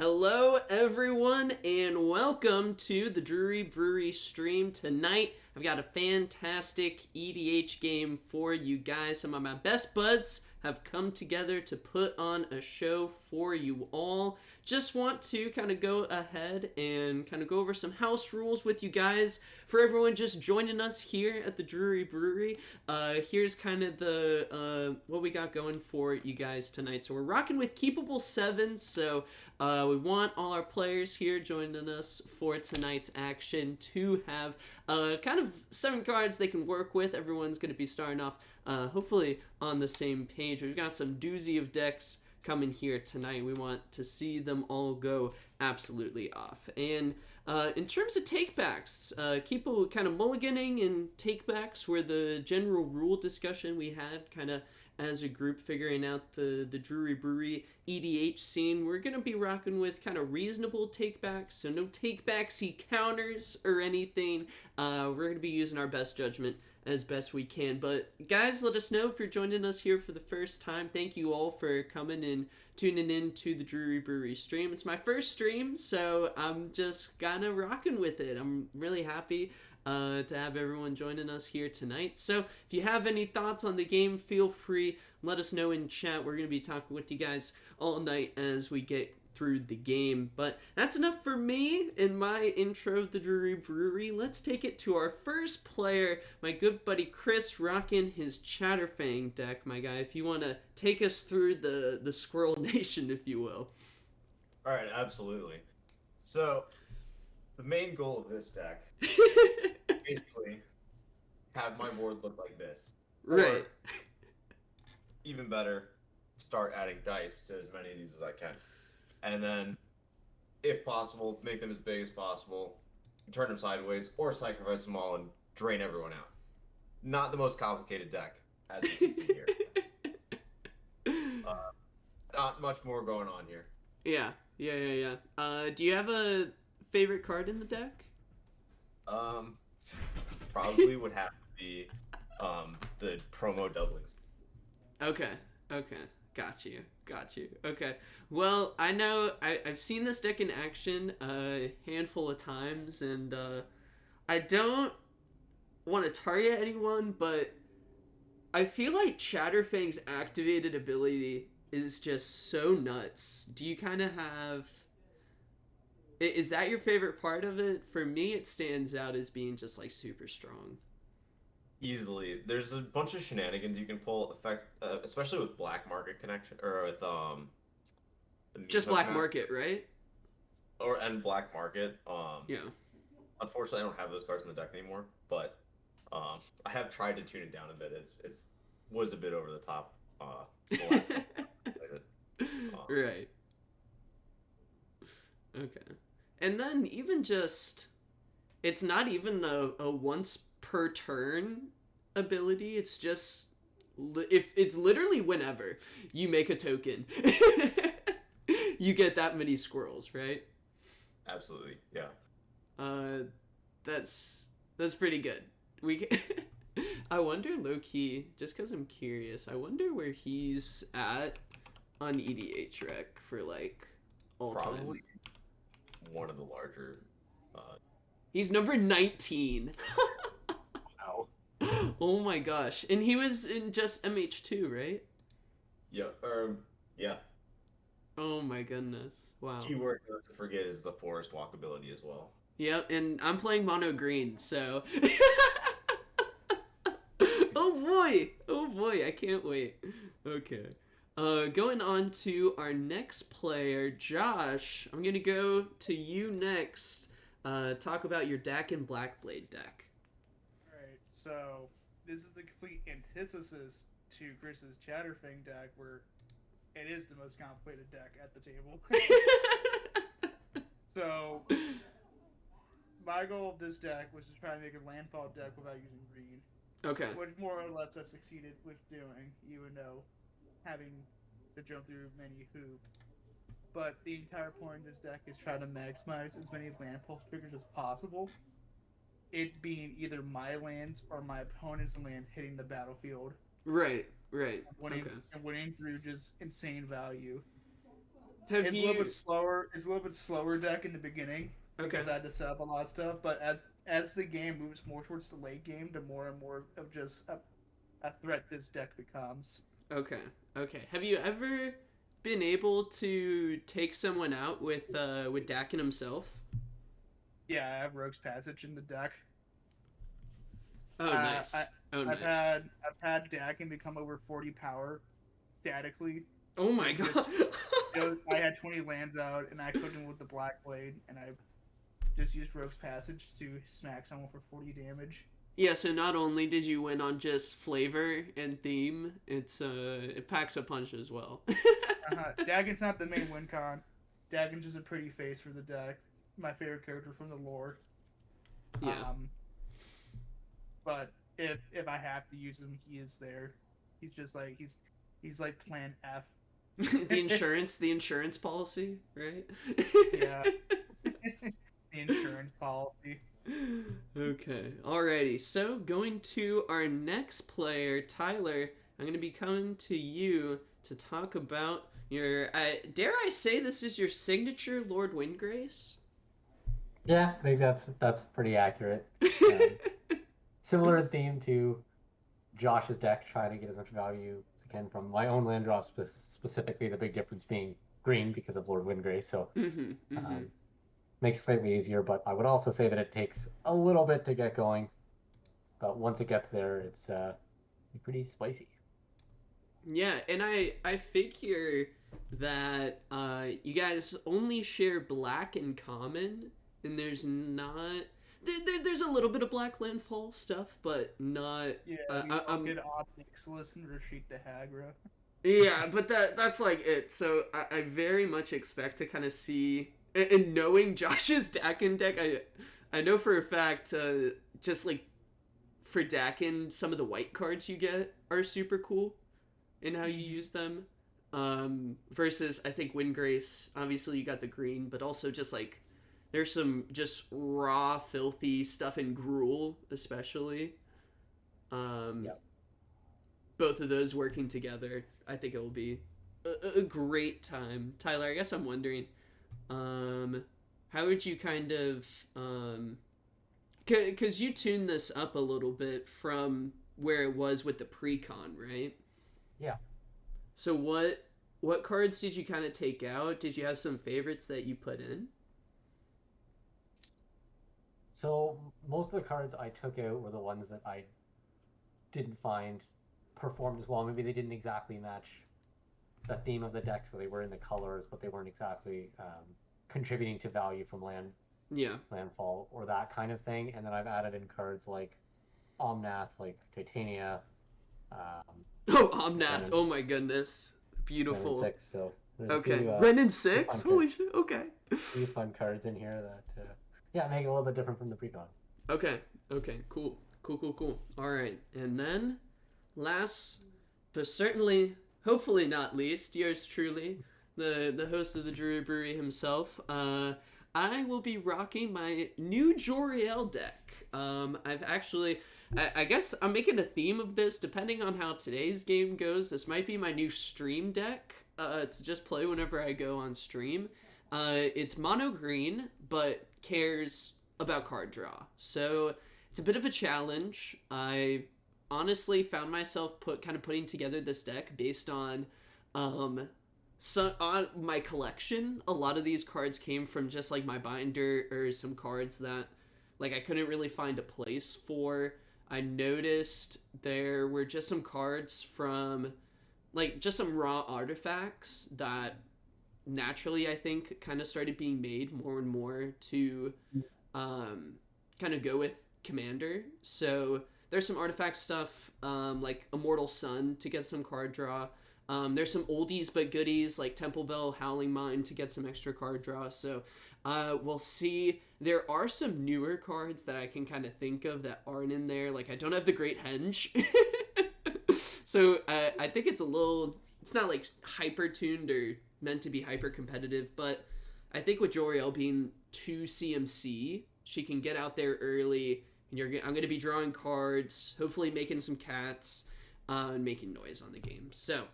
Hello, everyone, and welcome to the Brewery stream. Tonight, I've got a fantastic EDH game for you guys. Some of my best buds have come together to put on a show for you all. Just want to kind of go ahead and kind of go over some house rules with you guys. For everyone just joining us here at the Brewery, here's kind of the what we got going for you guys tonight. So we're rocking with keepable sevens, so we want all our players here joining us for tonight's action to have kind of 7 cards they can work with. Everyone's going to be starting off hopefully on the same page. We've got some doozy of decks coming here tonight. We want to see them all go absolutely off. And in terms of takebacks, keep kind of mulliganing and takebacks were the general rule discussion we had kind of as a group figuring out the Brewery EDH scene. We're going to be rocking with kind of reasonable takebacks, so no takebacksy counters or anything. We're going to be using our best judgment as best we can. But guys, let us know if you're joining us here for the first time. Thank you all for coming and tuning in to the Brewery stream. It's my first stream, so I'm just kind of rocking with it. I'm really happy to have everyone joining us here tonight. So if you have any thoughts on the game, feel free, let us know in chat. We're going to be talking with you guys all night as we get through the game. But that's enough for me in my intro of the Brewery. Let's take it to our first player, my good buddy Chris, rocking his Chatterfang deck. My guy, if you want to take us through the Squirrel Nation, if you will. All right, absolutely. So the main goal of this deck basically have my board look like this. Right. Or, even better, start adding dice to as many of these as I can. And then, if possible, make them as big as possible, turn them sideways, or sacrifice them all and drain everyone out. Not the most complicated deck, as you can see here. Not much more going on here. Yeah. Do you have a favorite card in the deck? Probably would have to be the promo doublings. Okay. Got you. Okay. Well, I know I've seen this deck in action a handful of times, and I don't want to target anyone, but I feel like Chatterfang's activated ability is just so nuts. Do you kind of have... Is that your favorite part of it? For me, it stands out as being just like super strong. Easily. There's a bunch of shenanigans you can pull, especially with Black Market connection, or with just Black Market, right? And Black Market. Yeah. Unfortunately, I don't have those cards in the deck anymore, but I have tried to tune it down a bit. It's was a bit over the top. The last time I played it. Right. Okay. And then even just, it's not even a once per turn ability. It's just, if it's literally whenever you make a token, you get that many squirrels, right? Absolutely, yeah. That's pretty good. I wonder, low key, just because I'm curious, I wonder where he's at on EDH rec for like all Probably time. One of the larger. He's number 19. Wow. Oh my gosh. And he was in just MH2, right? Yeah. Yeah. Oh my goodness. Wow. Keyword not to forget is the forest walk ability as well. Yep, and I'm playing mono green, so. Oh boy, I can't wait. Okay. Going on to our next player, Josh. I'm gonna go to you next. Talk about your Dakkon Blackblade deck. Alright, so this is the complete antithesis to Chris's Chatterfang deck, where it is the most complicated deck at the table. So, my goal of this deck was to try to make a landfall deck without using green. Okay. What more or less I've succeeded with doing, even though having to jump through many hoops. But the entire point of this deck is try to maximize as many landfall triggers as possible. It being either my lands or my opponent's lands hitting the battlefield. Right. Winning through just insane value. Have It's you? a little bit slower. It's a little bit slower deck in the beginning Okay. because I had to set up a lot of stuff. But as the game moves more towards the late game, the more and more of just a threat this deck becomes. Okay. Okay. Have you ever been able to take someone out with Dakkon himself? Yeah, I have Rogue's Passage in the deck. Oh, nice. I, Oh, I've nice. had Dakkon become over 40 power statically. Oh my Just god. I had 20 lands out, and I cooked him with the Blackblade, and I just used Rogue's Passage to smack someone for 40 damage. Yeah, so not only did you win on just flavor and theme, it packs a punch as well. Daggon's not the main win con. Daggon's just a pretty face for the deck. My favorite character from the lore. Yeah. But if I have to use him, he is there. He's just like he's like Plan F. the insurance policy, right? Yeah. The insurance policy. Okay. Alrighty. So going to our next player, Tyler. I'm going to be coming to you to talk about your. Dare I say this is your signature Lord Windgrace? Yeah, I think that's pretty accurate. Similar theme to Josh's deck, trying to get as much value as I can from my own land drops, specifically the big difference being green because of Lord Windgrace. So makes it slightly easier, but I would also say that it takes a little bit to get going. But once it gets there, it's pretty spicy. Yeah, and I figure that you guys only share black in common, and there's not there's a little bit of black landfall stuff, but not. Yeah, I'm get Obnixilus and Rashid the Hagra. Yeah, but that's like it. So I very much expect to kind of see, and knowing Josh's Dakkon deck, I know for a fact, just like for Dakkon, some of the white cards you get are super cool in how you use them. Versus I think Windgrace, obviously you got the green, but also just like there's some just raw filthy stuff in Gruul especially. Yep. Both of those working together, I think it will be a great time. Tyler, I guess I'm wondering, how would you kind of, because you tuned this up a little bit from where it was with the pre-con, right? Yeah. So what cards did you kind of take out? Did you have some favorites that you put in? So most of the cards I took out were the ones that I didn't find performed as well. Maybe they didn't exactly match the theme of the deck, so they were in the colors, but they weren't exactly contributing to value from landfall or that kind of thing. And then I've added in cards like Omnath, like Titania. Omnath! Oh my goodness, beautiful. Ren 6, so okay, Ren and 6. Holy shit! Okay. Few fun cards in here that make it a little bit different from the pre-con. Okay. Cool. All right, and then last, but certainly, hopefully not least, yours truly, the host of the Brewery himself. I will be rocking my new Jolrael deck. I've actually, I guess I'm making a theme of this depending on how today's game goes. This might be my new stream deck to just play whenever I go on stream. It's mono green, but cares about card draw. So it's a bit of a challenge. I honestly found myself putting together this deck based on on my collection. A lot of these cards came from just like my binder or some cards that like I couldn't really find a place for. I noticed there were just some cards from like just some raw artifacts that naturally I think kind of started being made more and more to kind of go with Commander. So there's some artifact stuff like Immortal Sun to get some card draw. There's some oldies but goodies like Temple Bell, Howling Mine to get some extra card draw. So we'll see. There are some newer cards that I can kind of think of that aren't in there. Like I don't have the Great Henge. So I think it's it's not like hyper tuned or meant to be hyper competitive, but I think with Jolrael being 2 CMC, she can get out there early, and I'm going to be drawing cards, hopefully making some cats, and making noise on the game. So,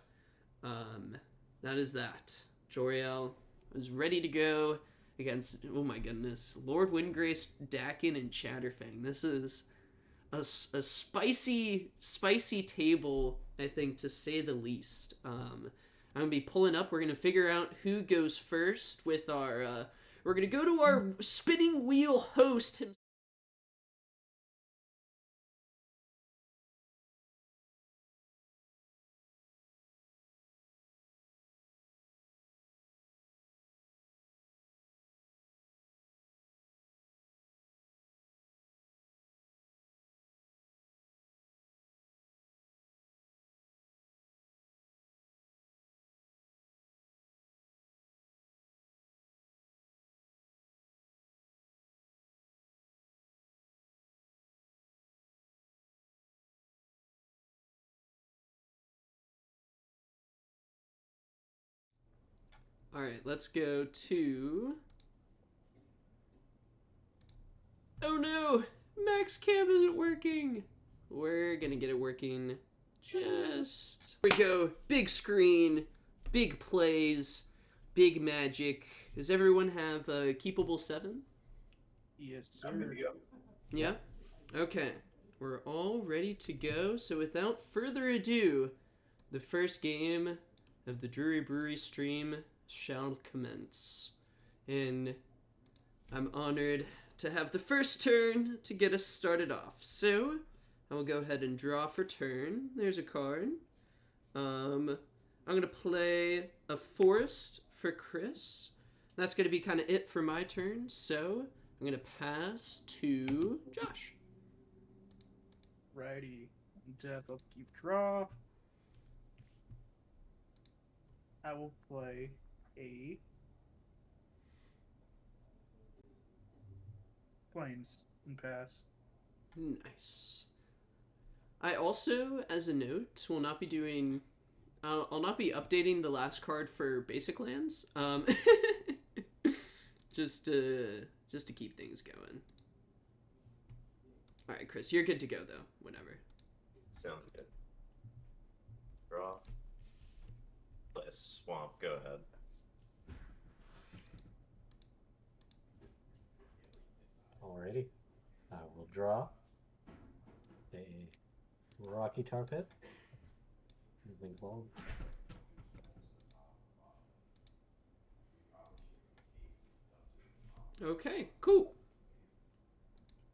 that is that. Jolrael, is ready to go against, oh my goodness, Lord Windgrace, Dakkon, and Chatterfang. This is a spicy table, I think, to say the least. I'm going to be pulling up. We're going to figure out who goes first with our, we're going to go to our spinning wheel host himself. All right, let's go to... Oh no! Max Cam isn't working! We're gonna get it working just... Here we go. Big screen, big plays, big magic. Does everyone have a keepable 7? Yes, sir. I'm gonna go. Yeah? Okay. We're all ready to go. So without further ado, the first game of the Drewery Brewery stream shall commence. And I'm honored to have the first turn to get us started off. So I will go ahead and draw for turn. There's a card. I'm going to play a forest for Chris. That's going to be kind of it for my turn. So I'm going to pass to Josh. Righty. Death upkeep draw. I will play a Plains and pass. Nice. I also, as a note, will not be doing... I'll not be updating the last card for basic lands. Just to keep things going. All right, Chris, you're good to go though. Whenever. Sounds good. Draw. Play a swamp. Go ahead. Alrighty. I will draw a Rocky Tar Pit. Moving along. Okay, cool.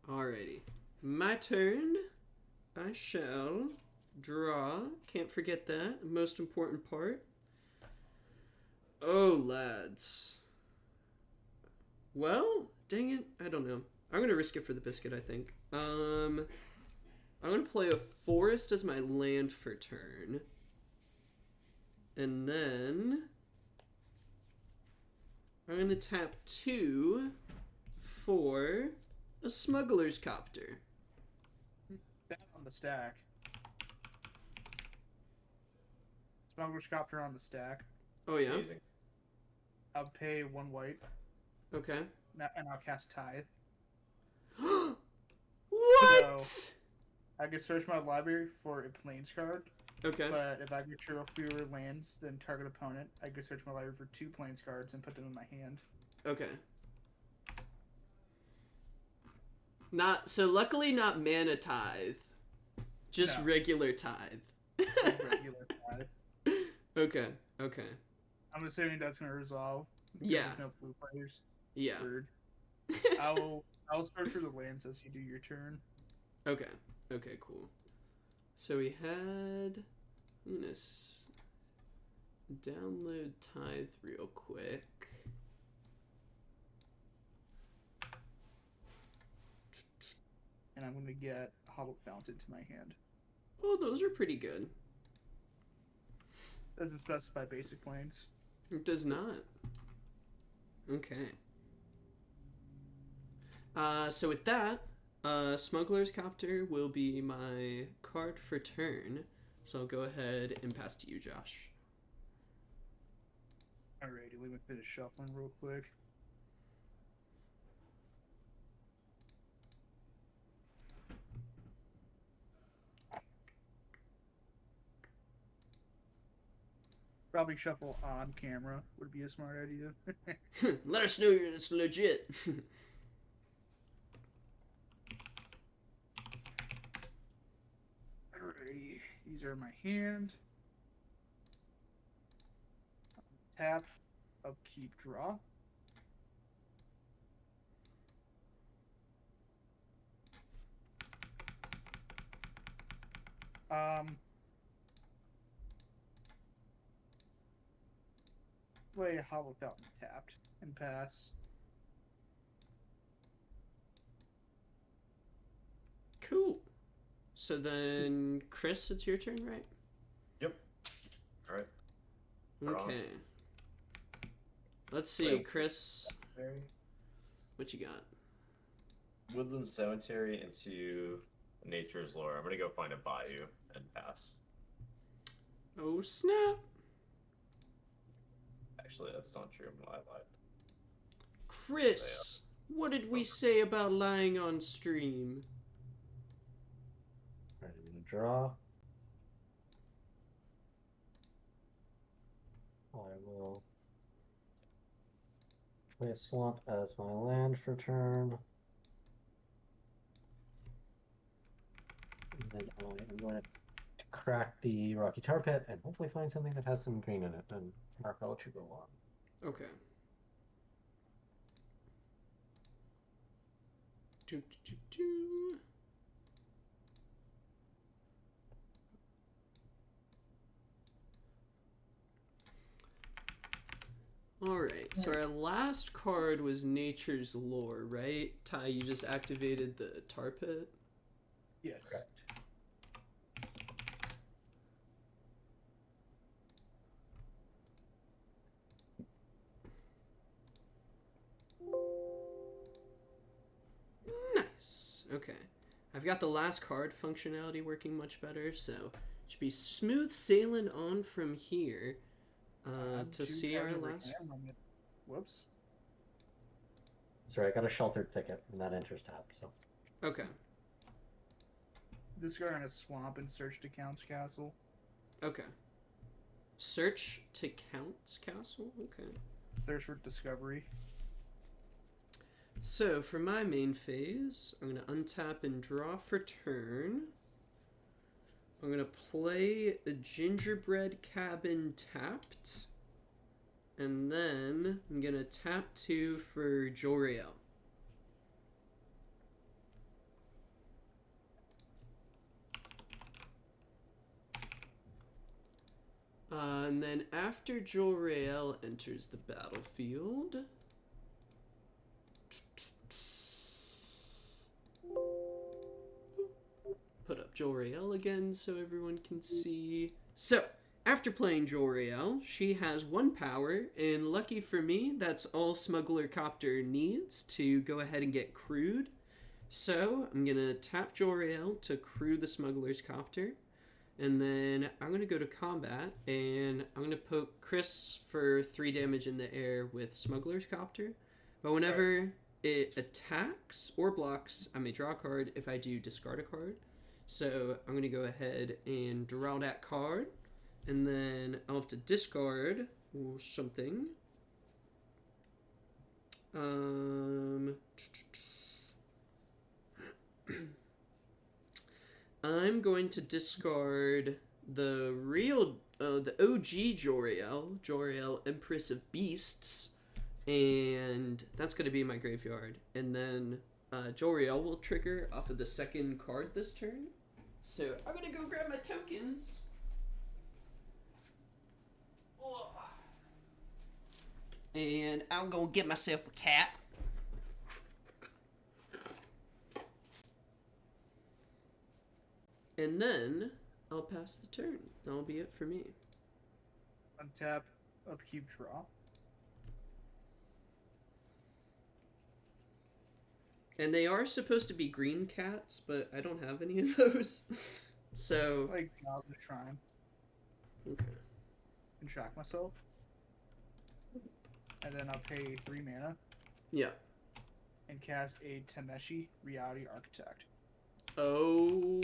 Alrighty. My turn. I shall draw. Can't forget that. Most important part. Oh, lads. Well, dang it. I don't know. I'm going to risk it for the biscuit, I think. I'm going to play a forest as my land for turn. And then I'm going to tap 2 for a smuggler's copter. That on the stack. Smuggler's Copter on the stack. Oh, yeah? Amazing. I'll pay 1 white, Okay. and I'll cast Tithe. What? So, I can search my library for a Plains card, Okay. but if I control fewer lands than target opponent, I can search my library for 2 Plains cards and put them in my hand. Okay. Luckily not mana tithe. Just No. regular tithe. Regular Tithe. Okay. I'm assuming that's going to resolve. because Yeah. There's no blue players. Yeah. Bird. I'll search for the lands as you do your turn. Okay, cool. So we had... I'm gonna download Tithe real quick. And I'm going to get Hobble Fountain to my hand. Oh, those are pretty good. Doesn't specify basic planes. It does not. Okay. So with that, Smuggler's Copter will be my card for turn. So I'll go ahead and pass to you, Josh. Alrighty, let me finish shuffling real quick. Probably shuffle on camera would be a smart idea. Let us know it's legit. Alrighty, these are my hand. Tap, upkeep, draw. Play a Hollow Fountain tapped and pass. Cool. So then, Chris, it's your turn, right? Yep. All right. Okay. Let's see, Chris. What you got? Woodland Cemetery into Nature's Lore. I'm gonna go find a bayou and pass. Oh snap! Actually, that's not true. I lied. Chris, what did we say about lying on stream? Ready to draw. I will play a swamp as my land for turn. And then I am going to crack the Rocky Tar Pit and hopefully find something that has some green in it. And Mark, I'll let you go on. Okay. Do, do, do, do. Alright, so our last card was Nature's Lore, right? Ty, you just activated the tar pit? Yes. Correct. Nice. Okay. I've got the last card functionality working much better, so it should be smooth sailing on from here to see our last... Whoops. Sorry, I got a sheltered ticket and that enters tab, so. Okay. Discard a swamp and search to Count's Castle. Okay. Search to Count's Castle? Okay. Search for Discovery. So, for my main phase, I'm going to untap and draw for turn. I'm going to play a Gingerbread Cabin tapped. And then I'm going to tap 2 for Jolrael. And then after Jolrael enters the battlefield, put up Jolrael again so everyone can see. So, after playing Jolrael, she has 1 power, and lucky for me, that's all Smuggler Copter needs to go ahead and get crewed. So, I'm going to tap Jolrael to crew the Smuggler's Copter. And then I'm going to go to combat, and I'm going to poke Chris for 3 damage in the air with Smuggler's Copter. But whenever it attacks or blocks, I may draw a card. If I do, discard a card. So I'm going to go ahead and draw that card. And then I'll have to discard something. I'm going to discard the the OG Jolrael, Empress of Beasts, and that's going to be in my graveyard. And then Jolrael will trigger off of the second card this turn. So I'm going to go grab my tokens. And I'm going to get myself a cat. And then I'll pass the turn. That'll be it for me. Untap, upkeep, draw. And they are supposed to be green cats, but I don't have any of those. So... Like, I'll just shrine. Okay. And shock myself. And then I'll pay 3 mana. Yeah. And cast a Tameshi Reality Architect. Oh,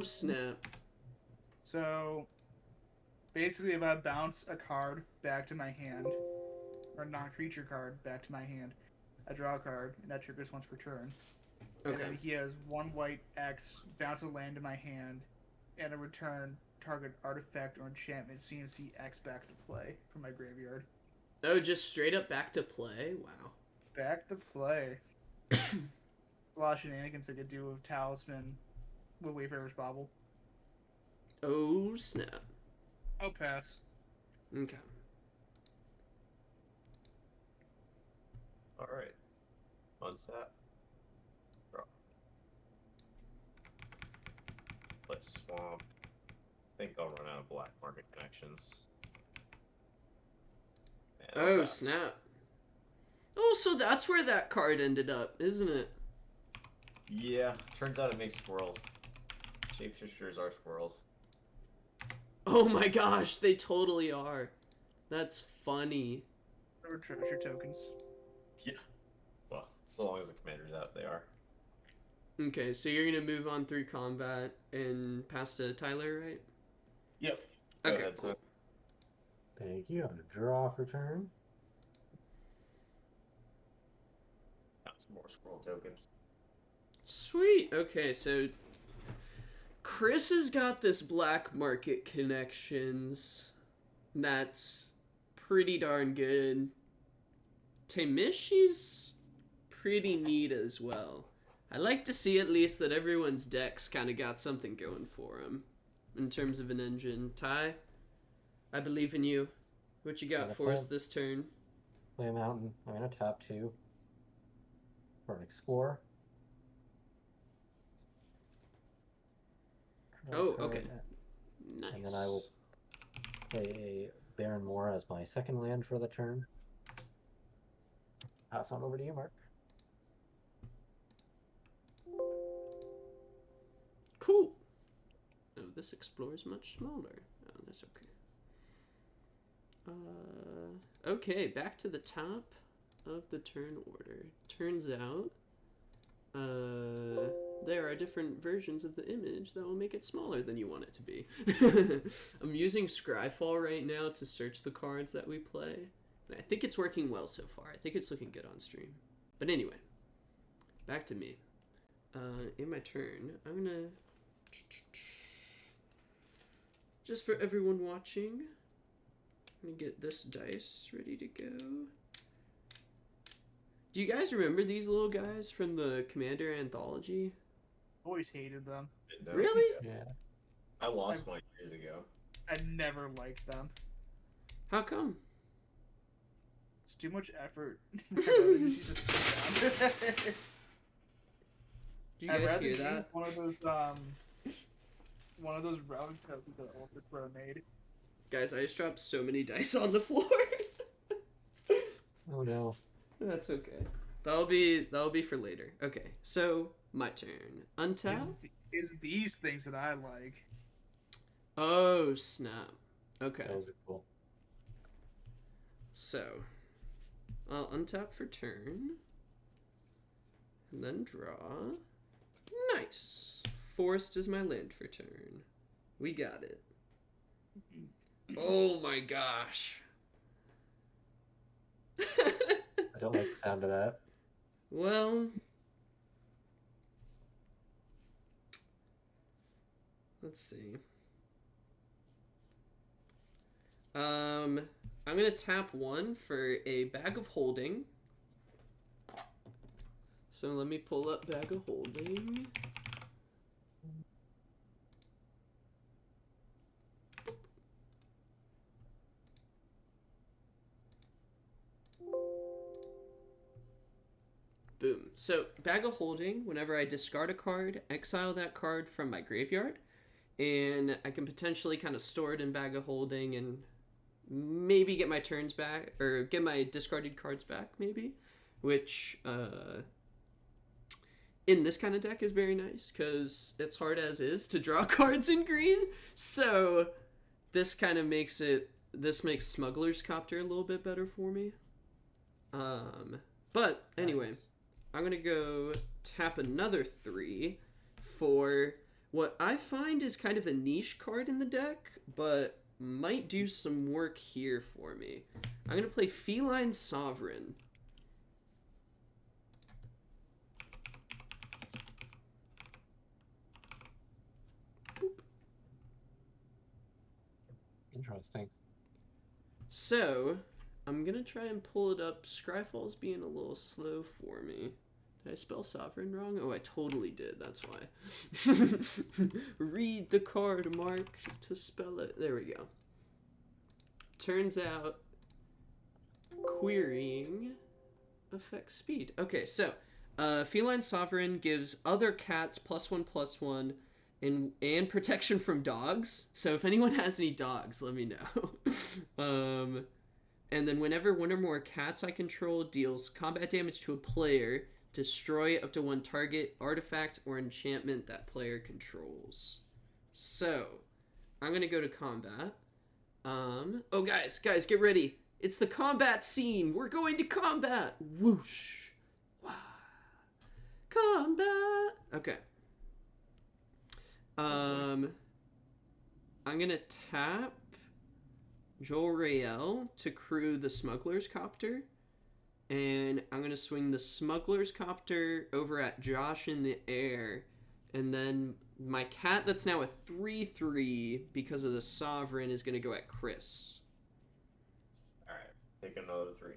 snap. So, Basically, if I bounce a card back to my hand, or a non-creature card back to my hand, I draw a card, and that triggers once per turn. And Okay. then he has 1 white X, bounce a land to my hand, and a return target artifact or enchantment CMC X back to play from my graveyard. Oh, just straight up back to play? Wow. Back to play. A lot of shenanigans I could do with Talisman, with Wayfarer's Bauble. Oh, snap. I'll pass. Okay. All right. Untap. Draw. Let's swamp. I think I'll run out of black market connections. And I'll Oh, pass. snap. Oh, so that's where that card ended up, isn't it? Yeah, turns out it makes squirrels. Shapeshifters are squirrels. Oh my gosh, they totally are. That's funny. Or treasure tokens. Yeah. Well, so long as the commander's out, they are. Okay, so you're gonna move on through combat and pass to Tyler, right? Yep. Go Okay, ahead, cool. Tyler. Thank you. I'm gonna draw for turn. Got some more squirrel tokens. Sweet. Okay, so Chris has got this black market connections. That's pretty darn good. Tamishi's pretty neat as well. I like to see at least that everyone's decks kind of got something going for them in terms of an engine. Ty, I believe in you. What you got Gonna for us play- this turn? Play a mountain. I'm gonna tap 2 for an explorer. Draw a Oh, card, okay. Nice. And then I will play a Baron Moor as my second land for the turn. Pass on over to you, Mark. Cool. Oh, this explorer's much smaller. Oh, that's okay. Okay, back to the top of the turn order. Turns out, there are different versions of the image that will make it smaller than you want it to be. I'm using Scryfall right now to search the cards that we play. And I think it's working well so far. I think it's looking good on stream. But anyway, back to me. In my turn, I'm gonna... Just for everyone watching, I'm gonna get this dice ready to go. Do you guys remember these little guys from the Commander Anthology? Always hated them. Didn't know. Really? Yeah. I lost mine years ago. I never liked them. How come? It's too much effort. I'd rather just sit down. Do you I'd guys rather hear use that? one of those routing tokens that Ultra Pro made. Guys, I just dropped so many dice on the floor. Oh no. That's okay. That'll be for later. Okay, so my turn. Untap? Is these things that I like. Oh, snap. Okay. Those are cool. So, I'll untap for turn, and then draw. Nice. Forest is my land for turn. We got it. Oh my gosh. I don't like the sound of that. Well, let's see. I'm gonna tap 1 for a Bag of Holding. So let me pull up Bag of Holding. Boom. So, Bag of Holding, whenever I discard a card, exile that card from my graveyard, and I can potentially kind of store it in Bag of Holding and maybe get my turns back, or get my discarded cards back, maybe, which, in this kind of deck is very nice, because it's hard as is to draw cards in green, so this kind of makes Smuggler's Copter a little bit better for me. But, anyway... Nice. I'm going to go tap another 3 for what I find is kind of a niche card in the deck, but might do some work here for me. I'm going to play Feline Sovereign. Interesting. So, I'm going to try and pull it up. Scryfall's being a little slow for me. Did I spell sovereign wrong? Oh, I totally did. That's why. Read the card, Mark, to spell it. There we go. Turns out, querying affects speed. Okay, so, Feline Sovereign gives other cats +1/+1 and protection from dogs. So if anyone has any dogs, let me know. And then whenever one or more cats I control deals combat damage to a player, destroy up to one target, artifact, or enchantment that player controls. So, I'm going to go to combat. Oh, guys, get ready. It's the combat scene. We're going to combat. Whoosh. Wow. Combat. Okay. I'm going to tap Jolrael to crew the Smuggler's Copter. And I'm going to swing the Smuggler's Copter over at Josh in the air. And then my cat that's now a 3/3 because of the Sovereign is going to go at Chris. Alright, take another 3.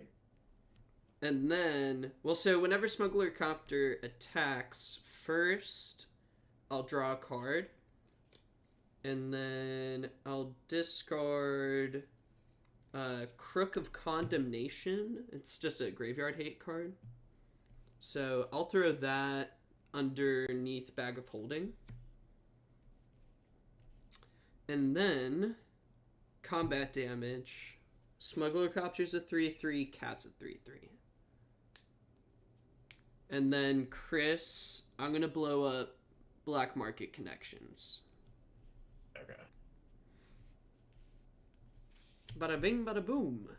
And then, well, so whenever Smuggler Copter attacks, first I'll draw a card. And then I'll discard Crook of Condemnation. It's just a graveyard hate card. So I'll throw that underneath Bag of Holding. And then combat damage. Smuggler Copter's a 3/3, Cat's a 3/3. And then Chris, I'm going to blow up Black Market Connections. Okay. Bada bing, bada boom.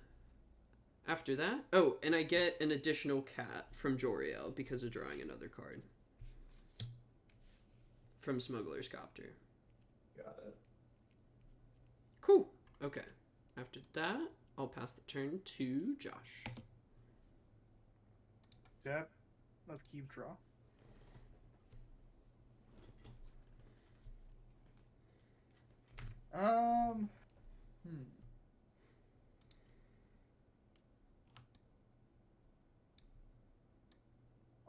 After that, oh, and I get an additional cat from Jolrael because of drawing another card from Smuggler's Copter. Got it. Cool. Okay. After that, I'll pass the turn to Josh. Yep. Upkeep draw. I'll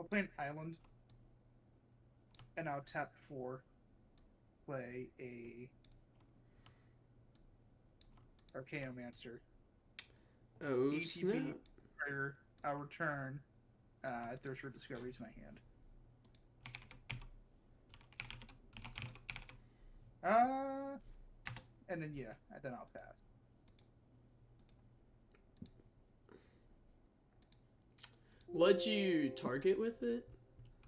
play an island, and I'll tap 4. Play a Archaeomancer. Oh, ETB snap. trigger. I'll return Thirst for Discovery to my hand. And then yeah, and then I'll pass. What'd you target with it?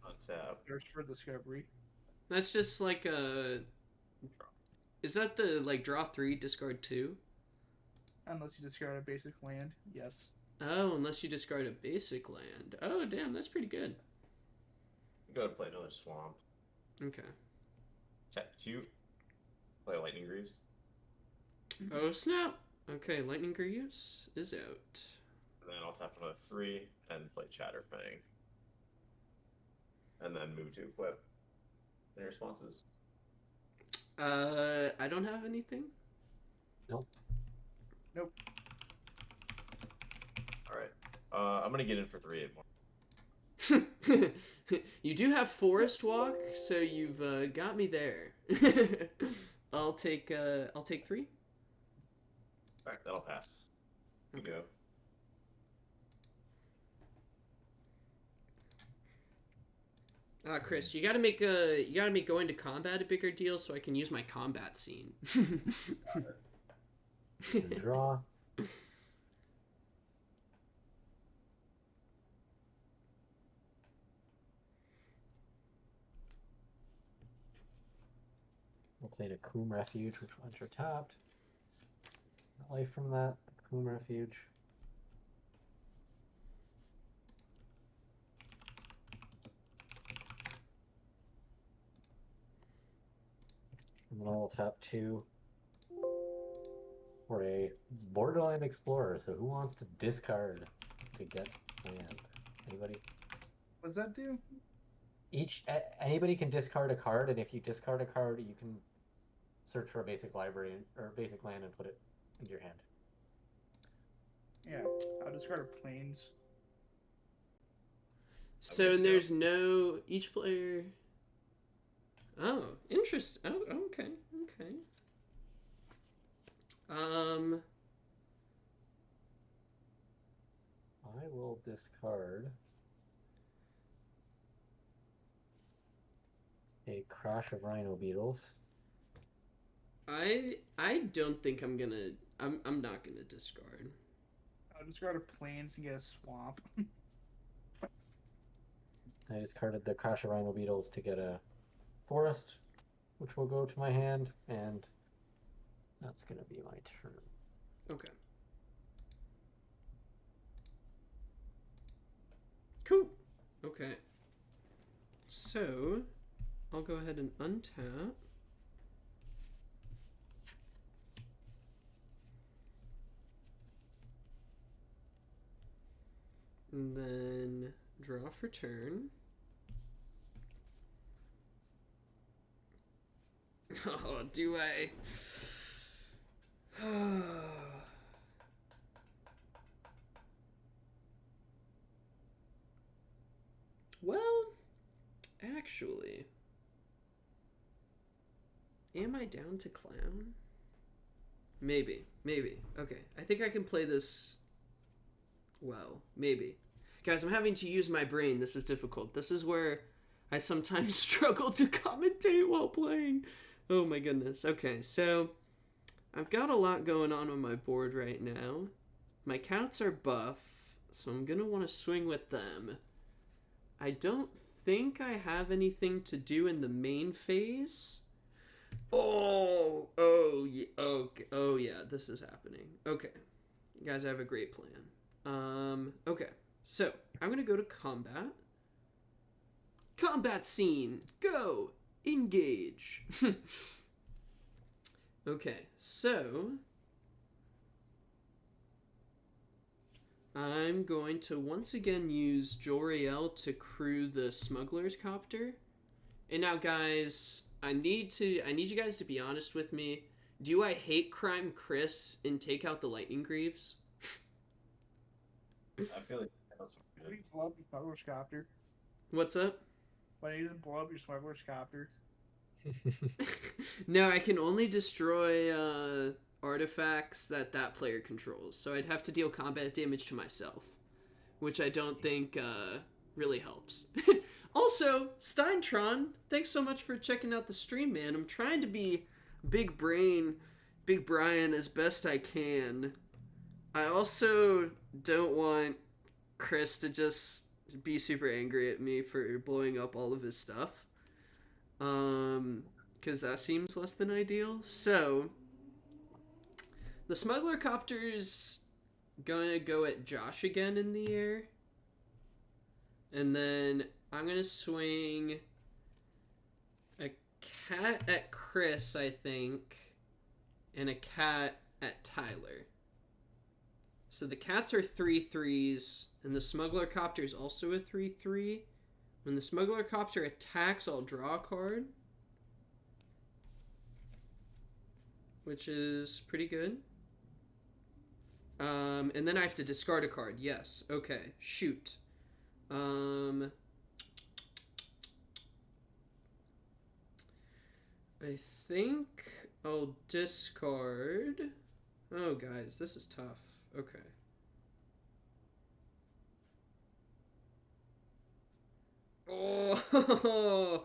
Untap. Thirst for Discovery. That's just like a... Is that the, like, draw 3, discard 2? Unless you discard a basic land, yes. Oh, unless you discard a basic land. Oh, damn, that's pretty good. Go to play another swamp. Okay. Tap 2. Play Lightning Greaves. Oh, snap. Okay, Lightning Greaves is out. And then I'll tap another 3 and play Chatterfang. And then move to equip. Any responses? I don't have anything. Nope. Alright. I'm gonna get in for 3 more. You do have Forest Walk, so you've got me there. I'll take 3. Alright, that'll pass. Here you go. Chris, you gotta make going to combat a bigger deal so I can use my combat scene. Draw. We'll play the Coom Refuge, which once you're tapped. Life from that, Coom Refuge. And then I'll tap 2. for a Borderland Explorer. So who wants to discard to get land? Anybody? What does that do? Anybody can discard a card, and if you discard a card, you can search for a basic library or basic land and put it into your hand. Yeah, I'll discard a planes. So and there's no each player. Oh, interesting. Oh, okay. I will discard a Crash of Rhino Beetles. I don't think I'm not gonna discard. I'll discard a planes and get a swamp. I discarded the Crash of Rhino Beetles to get a forest, which will go to my hand, and that's gonna be my turn. Okay. Cool. Okay. So, I'll go ahead and untap. And then draw for turn. Oh, do I? Well, actually, am I down to clown? Maybe. Okay, I think I can play this well. Maybe. Guys, I'm having to use my brain. This is difficult. This is where I sometimes struggle to commentate while playing. Oh my goodness. Okay, so I've got a lot going on my board right now. My cats are buff, so I'm going to want to swing with them. I don't think I have anything to do in the main phase. Oh yeah, this is happening. Okay. Guys, I have a great plan. Okay. So, I'm going to go to combat. Combat scene. Go. Engage. Okay, so I'm going to once again use Jolrael to crew the smuggler's copter. And now, guys, I need you guys to be honest with me. Do I hate crime Chris and take out the lightning greaves? I feel like Why do you blow up your smuggler's copter? What's up? Why do you just blow up your smuggler's copter? No, I can only destroy artifacts that player controls. So I'd have to deal combat damage to myself, which I don't think really helps. Also, Steintron, thanks so much for checking out the stream, man. I'm trying to be Big Brian as best I can. I also don't want Chris to just be super angry at me for blowing up all of his stuff. Because that seems less than ideal. So, the smuggler copter's gonna go at Josh again in the air. And then I'm gonna swing a cat at Chris, I think, and a cat at Tyler. So the cats are 3/3s, and the smuggler copter is also a 3/3. When the smuggler copter attacks, I'll draw a card, which is pretty good. And then I have to discard a card. Yes. Okay. Shoot. I think I'll discard. Oh, guys, this is tough. Okay. Oh,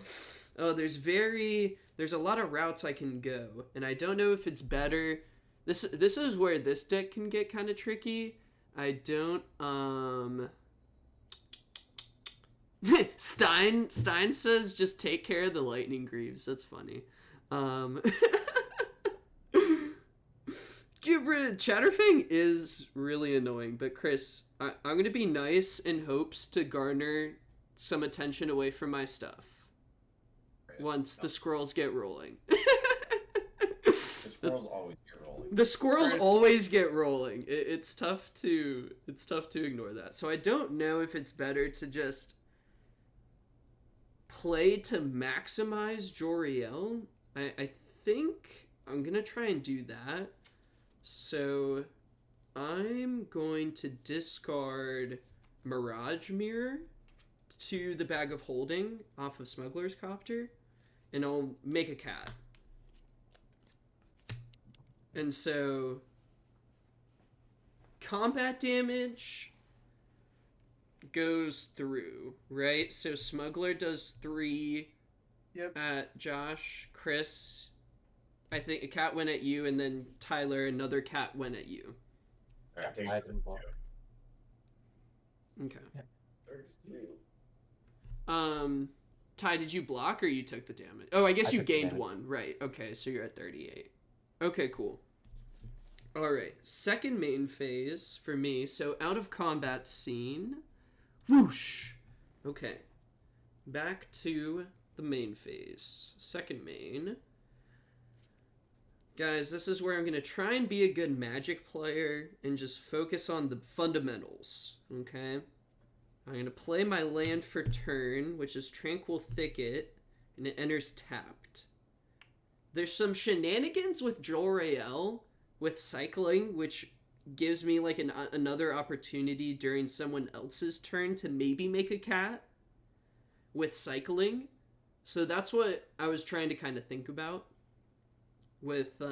there's a lot of routes I can go, and I don't know if it's better. This is where this deck can get kind of tricky. I don't Stein says just take care of the lightning greaves. That's funny. Get rid of Chatterfang is really annoying, but Chris, I'm gonna be nice in hopes to garner some attention away from my stuff once the scrolls get rolling. This Squirrels always get rolling. The squirrels Right. always get rolling. It's tough to ignore that. So I don't know if it's better to just play to maximize Jolrael. I think I'm gonna try and do that. So I'm going to discard Mirage Mirror to the Bag of Holding off of Smuggler's Copter, and I'll make a cat. And so combat damage goes through, right? So Smuggler does 3 Yep. at Josh, Chris, I think a cat went at you, and then Tyler, another cat went at you. Alright, take I didn't block. Okay. 32. Ty, did you block or you took the damage? Oh, I guess I you took the gained damage. 1. Right. Okay, so you're at 38. Okay, cool. All right. Second main phase for me. So out of combat scene. Whoosh. Okay. Back to the main phase. Second main. Guys, this is where I'm going to try and be a good Magic player and just focus on the fundamentals. Okay? I'm going to play my land for turn, which is Tranquil Thicket, and it enters tapped. There's some shenanigans with Jolrael with cycling, which gives me like another opportunity during someone else's turn to maybe make a cat with cycling. So that's what I was trying to kind of think about with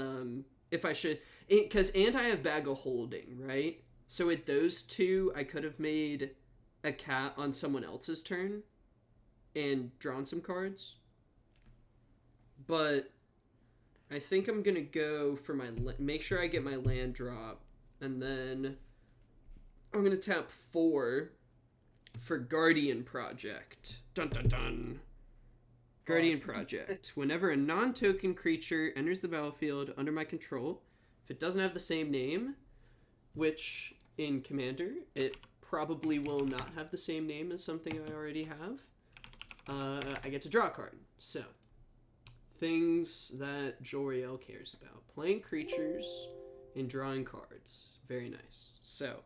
if I should, because and I have Bag of Holding, right? So with those two, I could have made a cat on someone else's turn and drawn some cards. But I think I'm gonna go for my make sure I get my land drop, and then I'm gonna tap 4 for Guardian Project. Dun dun dun. Guardian Project. Whenever a non-token creature enters the battlefield under my control, if it doesn't have the same name, which in Commander it probably will not have the same name as something I already have, I get to draw a card. So, things that Jolrael cares about. Playing creatures and drawing cards. Very nice. So,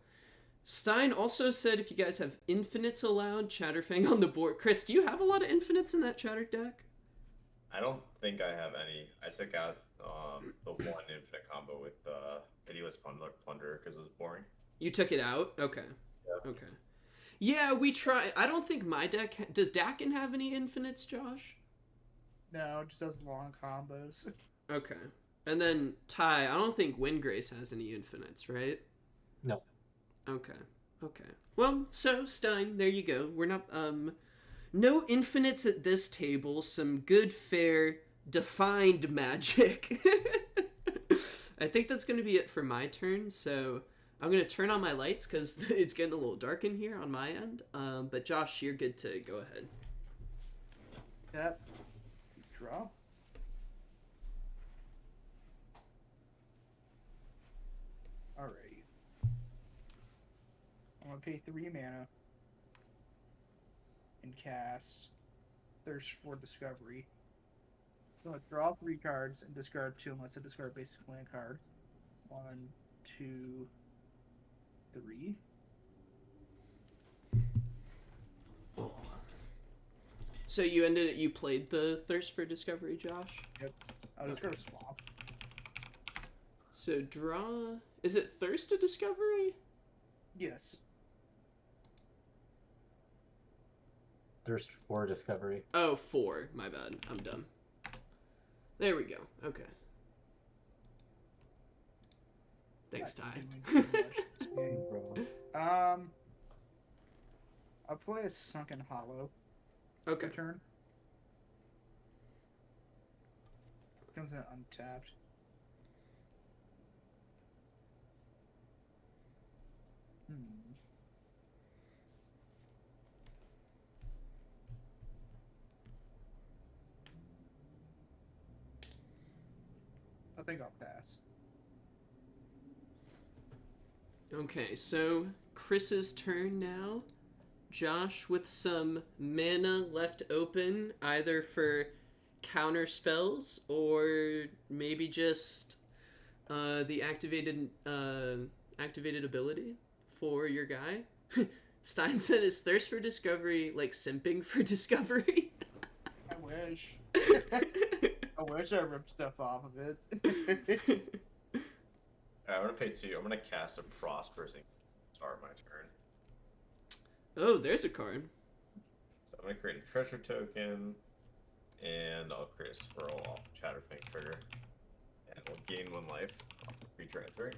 Stein also said if you guys have infinites allowed, Chatterfang on the board. Chris, do you have a lot of infinites in that Chatter deck? I don't think I have any. I took out the one infinite combo with Pitiless Plunderer because it was boring. You took it out? Okay. Yeah. Okay. Yeah, we try. I don't think my deck... Does Dakkon have any infinites, Josh? No, it just does long combos. Okay. And then, Ty, I don't think Windgrace has any infinites, right? No. Okay. Okay. Well, so, Stein, there you go. We're not, no infinites at this table. Some good, fair, defined magic. I think that's going to be it for my turn, so I'm going to turn on my lights because it's getting a little dark in here on my end. But Josh, you're good to go ahead. Yep. Draw. Alrighty. I'm gonna pay 3 mana and cast Thirst for Discovery. So I'm gonna draw 3 cards and discard 2 unless I discard a basic land card. 1, 2, 3. So you played the Thirst for Discovery, Josh? I'll discard a swamp. So draw... Is it Thirst to Discovery? Yes. Thirst for Discovery. Oh, 4. My bad. I'm dumb. There we go. Okay. Thanks, Not Ty. doing too much this game. Bro. I'll play a Sunken Hollow. Okay. Turn. Comes in untapped. I think I'll pass. Okay, so Chris's turn now. Josh with some mana left open, either for counter spells or maybe just the activated ability for your guy. Stein said his thirst for discovery, like simping for discovery. I wish. I wish I ripped stuff off of it. I'm gonna pay 2. I'm gonna cast a Prosperous and start my turn. Oh, there's a card. So I'm gonna create a treasure token, and I'll create a scroll off Chatterfang trigger, and we'll gain 1 life off the creature entering.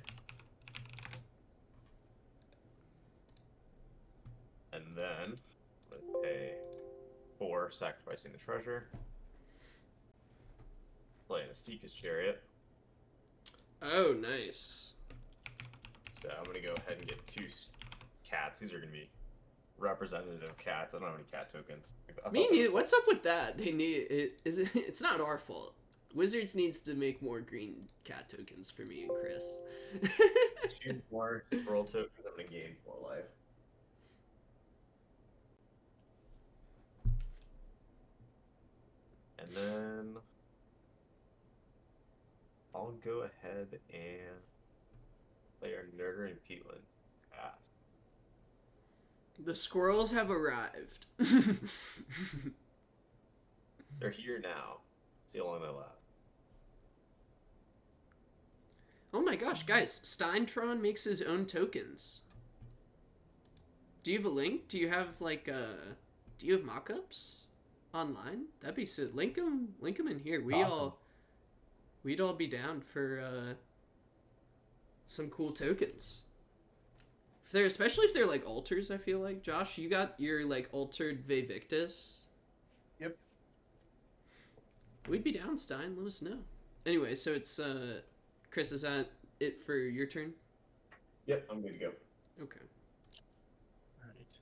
And then I'm gonna pay 4, sacrificing the treasure. Playing a Seeker's Chariot. Oh, nice. So I'm gonna go ahead and get 2 cats. These are gonna be representative cats. I don't have any cat tokens. Me neither. What's up with that? They need it. It's not our fault. Wizards needs to make more green cat tokens for me and Chris. 2 more scroll tokens. I'm gonna gain 4 life. And then I'll go ahead and play our Nurturing Peatland cast. The squirrels have arrived. They're here now. See how long they last. Oh my gosh, guys! Steintron makes his own tokens. Do you have a link? Do you have like do you have mock-ups online? That'd be so. Link them in here. We'd all be down for some cool tokens. Especially if they're like altars, I feel like. Josh, you got your like altered Vevictus. Yep. We'd be down, Stein. Let us know. Anyway, so it's Chris, is that it for your turn? Yep, I'm good to go. Okay. Right.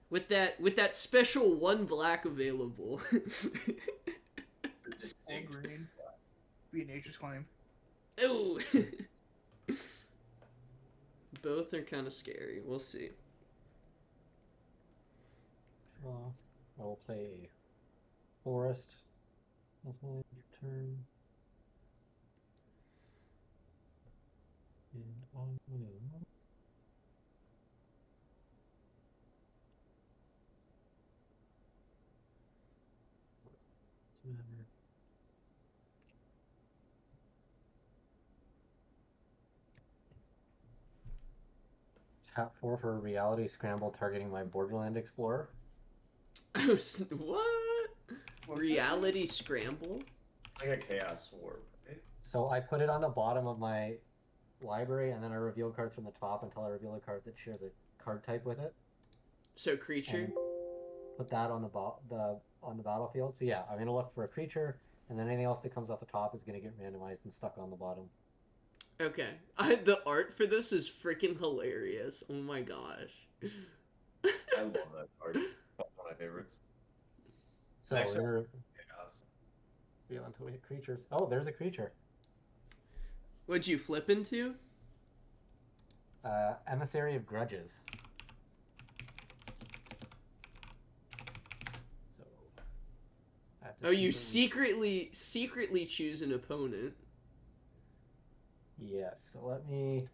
With that special 1 black available. Just And green. Be a nature's claim. Oh. Both are kind of scary. We'll see. Draw. I will play Forest. That's my turn. And on will. Tap 4 for a reality scramble targeting my Borderland Explorer. Oh, what? What's Reality scramble? It's like a Chaos Orb, right? So I put it on the bottom of my library, and then I reveal cards from the top until I reveal a card that shares a card type with it. So creature? And put that on the battlefield. So yeah, I'm gonna look for a creature, and then anything else that comes off the top is gonna get randomized and stuck on the bottom. Okay. The art for this is freaking hilarious. Oh my gosh. I love that card. That's one of my favorites. So Next we're gonna Chaos. reveal until we hit creatures. Oh, there's a creature. What'd you flip into? Emissary of Grudges. So. I have to Oh, you secretly- secretly choose an opponent. Yes. So let me.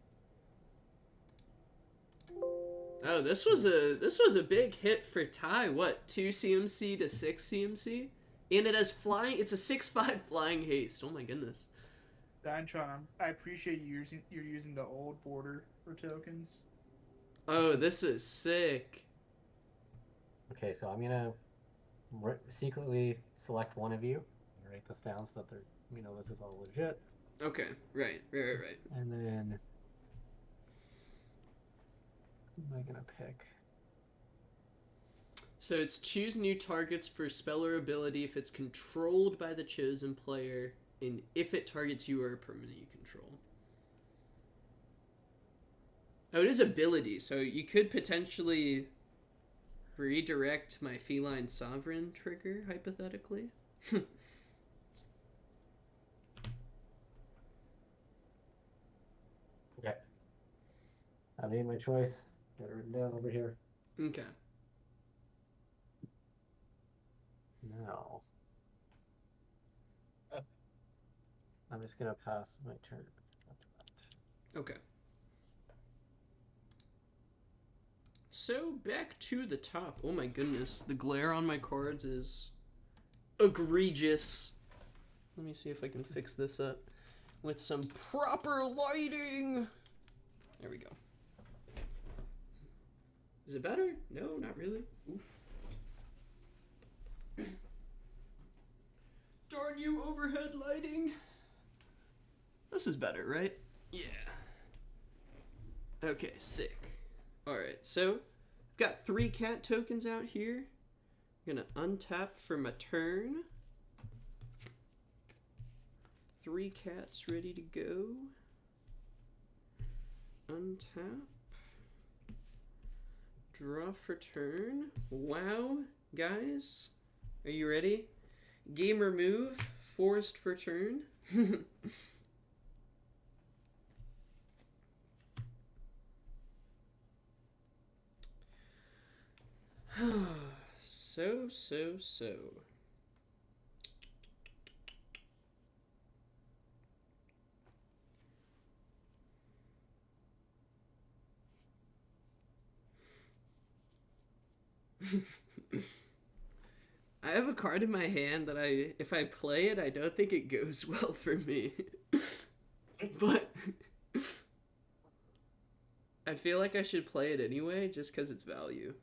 Oh, this was a big hit for Ty. What, 2 CMC to 6 CMC? And it has flying. It's a 6/5 flying haste. Oh my goodness. Steintron, I appreciate you're using the old border for tokens. Oh, this is sick. Okay, so I'm gonna secretly select one of you. Write this down so that this is all legit. Okay, right. And then, who am I gonna pick? So it's choose new targets for spell or ability if it's controlled by the chosen player, and if it targets you or a permanent you control. Oh, it is ability, so you could potentially redirect my Feline Sovereign trigger, hypothetically. Okay. I made my choice. Got it written down over here. Okay. Now. I'm just gonna pass my turn. Okay. So back to the top. Oh my goodness, the glare on my cards is egregious. Let me see if I can fix this up with some proper lighting. There we go. Is it better? No, not really. Oof. Darn you, overhead lighting. This is better, right? Yeah. Okay, sick. Alright, so I've got 3 cat tokens out here. I'm gonna untap for my turn. 3 cats ready to go. Untap. Draw for turn. Wow, guys. Are you ready? Game remove. Forest for turn. So. I have a card in my hand that if I play it, I don't think it goes well for me. But I feel like I should play it anyway, just because it's value.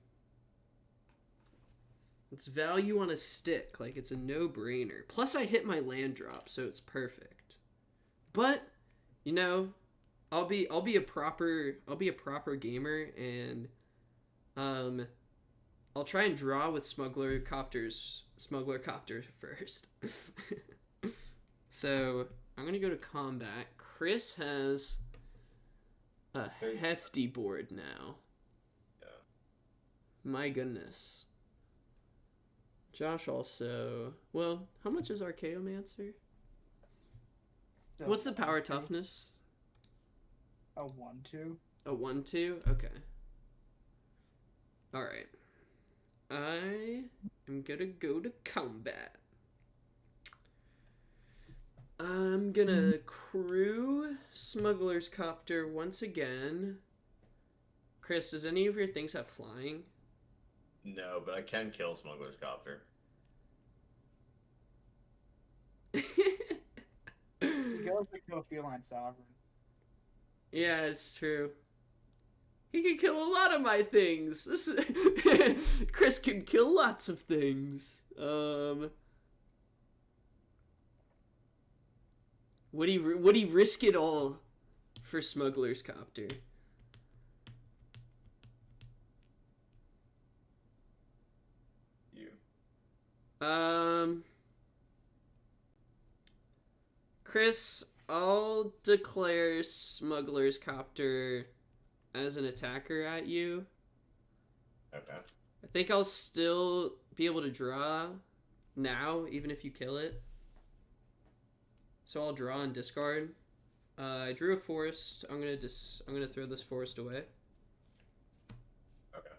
It's value on a stick, like it's a no-brainer. Plus I hit my land drop, so it's perfect. But, you know, I'll be a proper gamer, and I'll try and draw with Smuggler Copter first. So I'm gonna go to combat. Chris has a hefty board now. Yeah. My goodness. Josh also. Well, how much is Archaeomancer? What's the power toughness? A 1/2. A 1/2? Okay. Alright. I am gonna go to combat. I'm gonna crew Smuggler's Copter once again. Chris, does any of your things have flying? No, but I can kill Smuggler's Copter. He goes to kill Feline Sovereign. Yeah, it's true. He can kill a lot of my things. Chris can kill lots of things. Would he risk it all for Smuggler's Copter? You. Chris, I'll declare Smuggler's Copter as an attacker at you. Okay. I think I'll still be able to draw now, even if you kill it. So I'll draw and discard. I drew a forest. I'm gonna throw this forest away. Okay.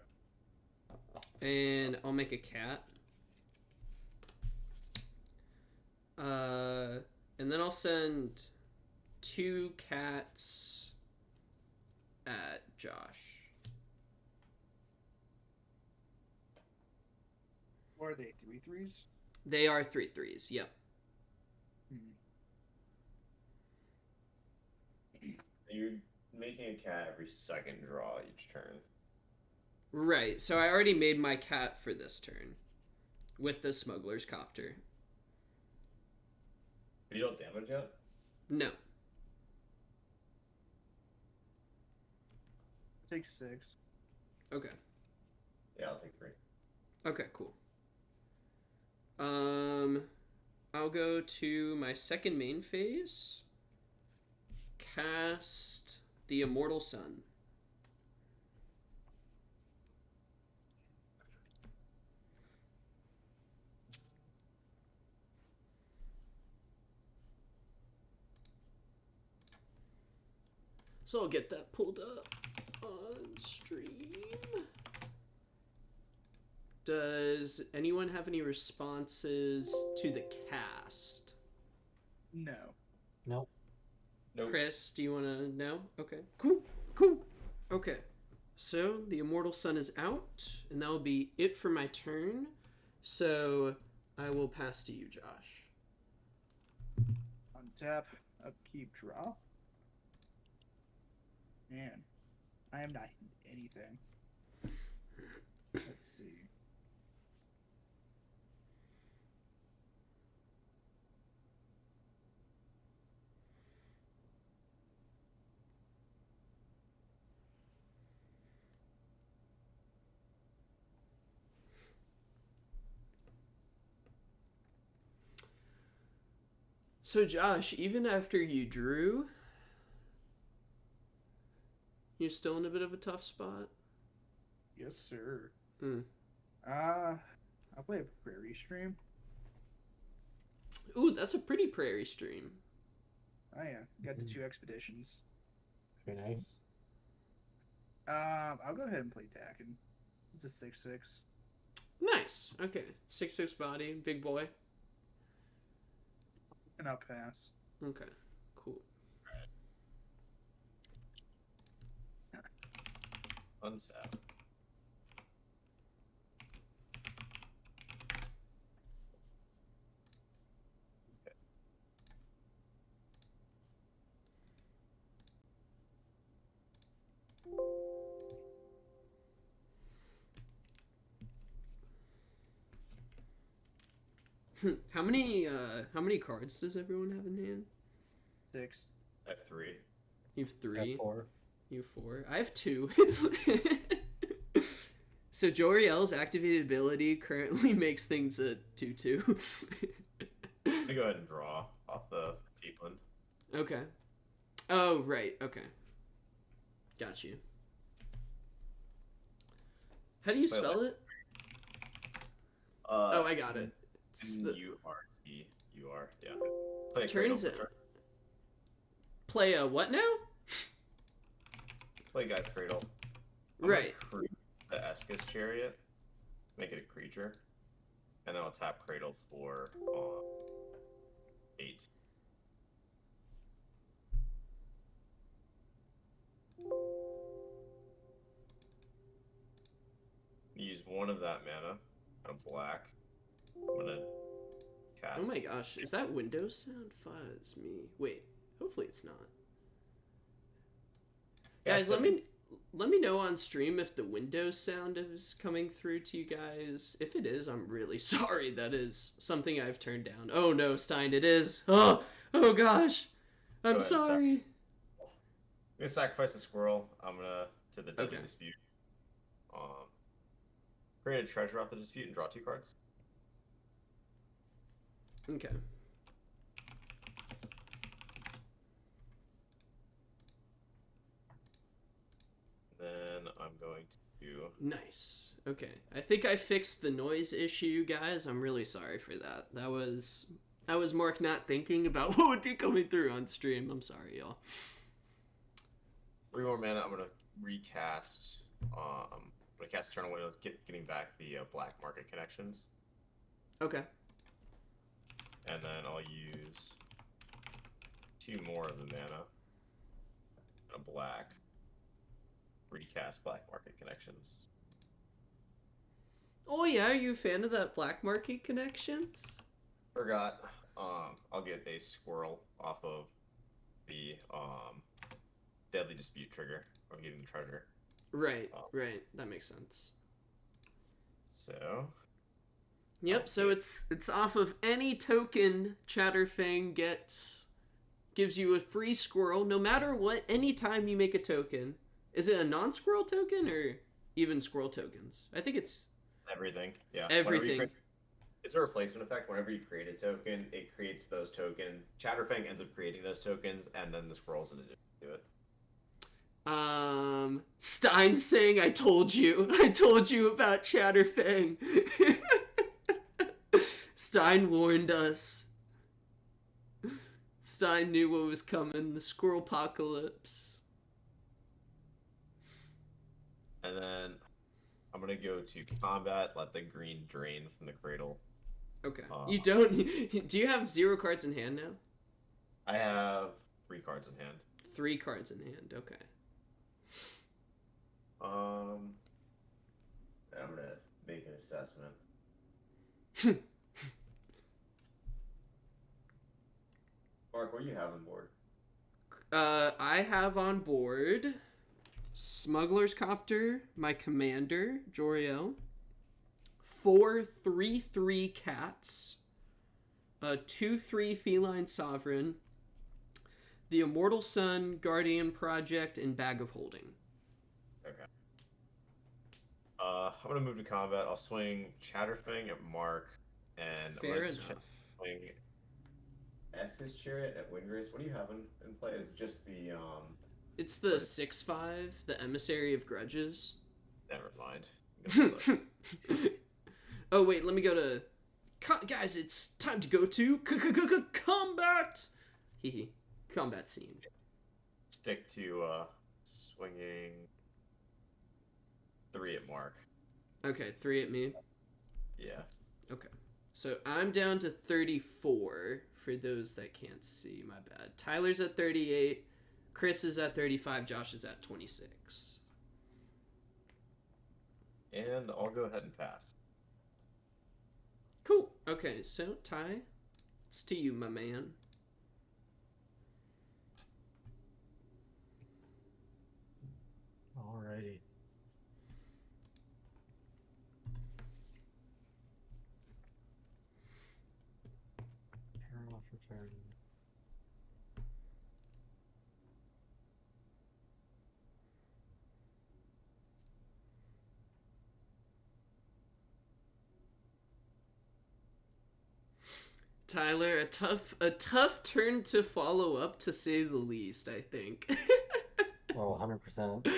And I'll make a cat. And then I'll send 2 cats at Josh. Or are they 3/3s? They are 3/3s. Yep. You're making a cat every second draw each turn. Right. So I already made my cat for this turn with the Smuggler's Copter. You don't damage yet? No. Take 6. Okay. Yeah, I'll take 3. Okay, cool. I'll go to my second main phase. Cast the Immortal Sun. So I'll get that pulled up on stream. Does anyone have any responses to the cast? No. Nope. Nope. Chris, do you want to know? Okay. Cool. Okay. So the Immortal Sun is out, and that will be it for my turn. So I will pass to you, Josh. Untap, upkeep, draw. Man, I am not hitting anything. Let's see. So Josh, even after you drew, you're still in a bit of a tough spot. Yes, sir. Hmm. I'll play a Brewery stream. Ooh, that's a pretty prairie stream. Oh yeah, got the 2 expeditions. Very nice. I'll go ahead and play Dakkon. It's a 6/6. Nice. Okay. 6/6 body, big boy. And I'll pass. Okay. Cool. Untap. How many cards does everyone have in hand? 6. I have 3. You have 3. 4. You have 4. I have 2. So Jolrael's activated ability currently makes things a 2/2. I'm gonna go ahead and draw off the Peatland. Okay. Oh, right. Okay. Got you. How do you Wait, spell what? it? Oh, I got it. It's the- N-U-R-T-U-R. Yeah. Play a Turns Cradle. it. Play a what now? Play Guy Cradle. I'm gonna Right. create the Escus Chariot. Make it a creature. And then I'll tap Cradle for 8. Use 1 of that mana. A black. I'm gonna cast. Oh my gosh, is that Windows sound? Fuzz me. Wait, hopefully it's not. Guys, Cast let me know on stream if the Windows sound is coming through to you guys. If it is, I'm really sorry. That is something I've turned down. Oh no, Stein, it is. Oh gosh. I'm Go ahead, sorry. I'm gonna sacrifice a squirrel. I'm gonna to the Deadly Okay. Dispute. Create a treasure off the dispute and draw 2 cards. Okay. Then I'm going to Nice. Okay. I think I fixed the noise issue, guys. I'm really sorry for that. That was Mark not thinking about what would be coming through on stream. I'm sorry, y'all. 3 more mana. I'm gonna recast. I'm gonna cast Eternal Windows, getting back the Black Market Connections, Okay. and then I'll use 2 more of the mana. A black. Recast Black Market Connections. Oh yeah, are you a fan of that Black Market Connections? Forgot. I'll get a squirrel off of the Deadly Dispute trigger from getting the treasure. Right, right. That makes sense. So Yep, so it's off of any token Chatterfang gets. Gives you a free squirrel no matter what, anytime you make a token. Is it a non-squirrel token or even squirrel tokens? I think it's everything. Yeah. everything. It's a replacement effect. Whenever you create a token, it creates those tokens. Chatterfang ends up creating those tokens, and then the squirrels in addition to it. Stein saying, I told you about Chatterfang. Stein warned us. Stein knew what was coming, the squirrel apocalypse. And then I'm gonna go to combat. Let the green drain from the cradle. Okay. You don't. Do you have 0 cards in hand now? I have 3 cards in hand. 3 cards in hand. Okay. I'm gonna make an assessment. Mark, what do you have on board? I have on board Smuggler's Copter, my commander, Jolrael. 4 3/3 cats. A 2/3 feline sovereign. The Immortal Sun, Guardian Project, and Bag of Holding. Okay. I'm gonna move to combat. I'll swing Chatterfang at Mark, and Fair I'm gonna enough. swing Esca's Chariot at Windgrace. What do you have in play? Is it just the It's the 6/5, the Emissary of Grudges. Never mind. I'm gonna do that. Oh wait, let me go to guys. It's time to go to combat. Hehe, combat scene. Stick to swinging 3 at Mark. Okay, 3 at me. Yeah. Okay, so I'm down to 34 for those that can't see. My bad. Tyler's at 38. Chris is at 35. Josh is at 26. And I'll go ahead and pass. Cool. Okay, so Ty, it's to you, my man. Alrighty. Turn off return. Tyler, a tough turn to follow up, to say the least, I think. Oh, 100%. 100%.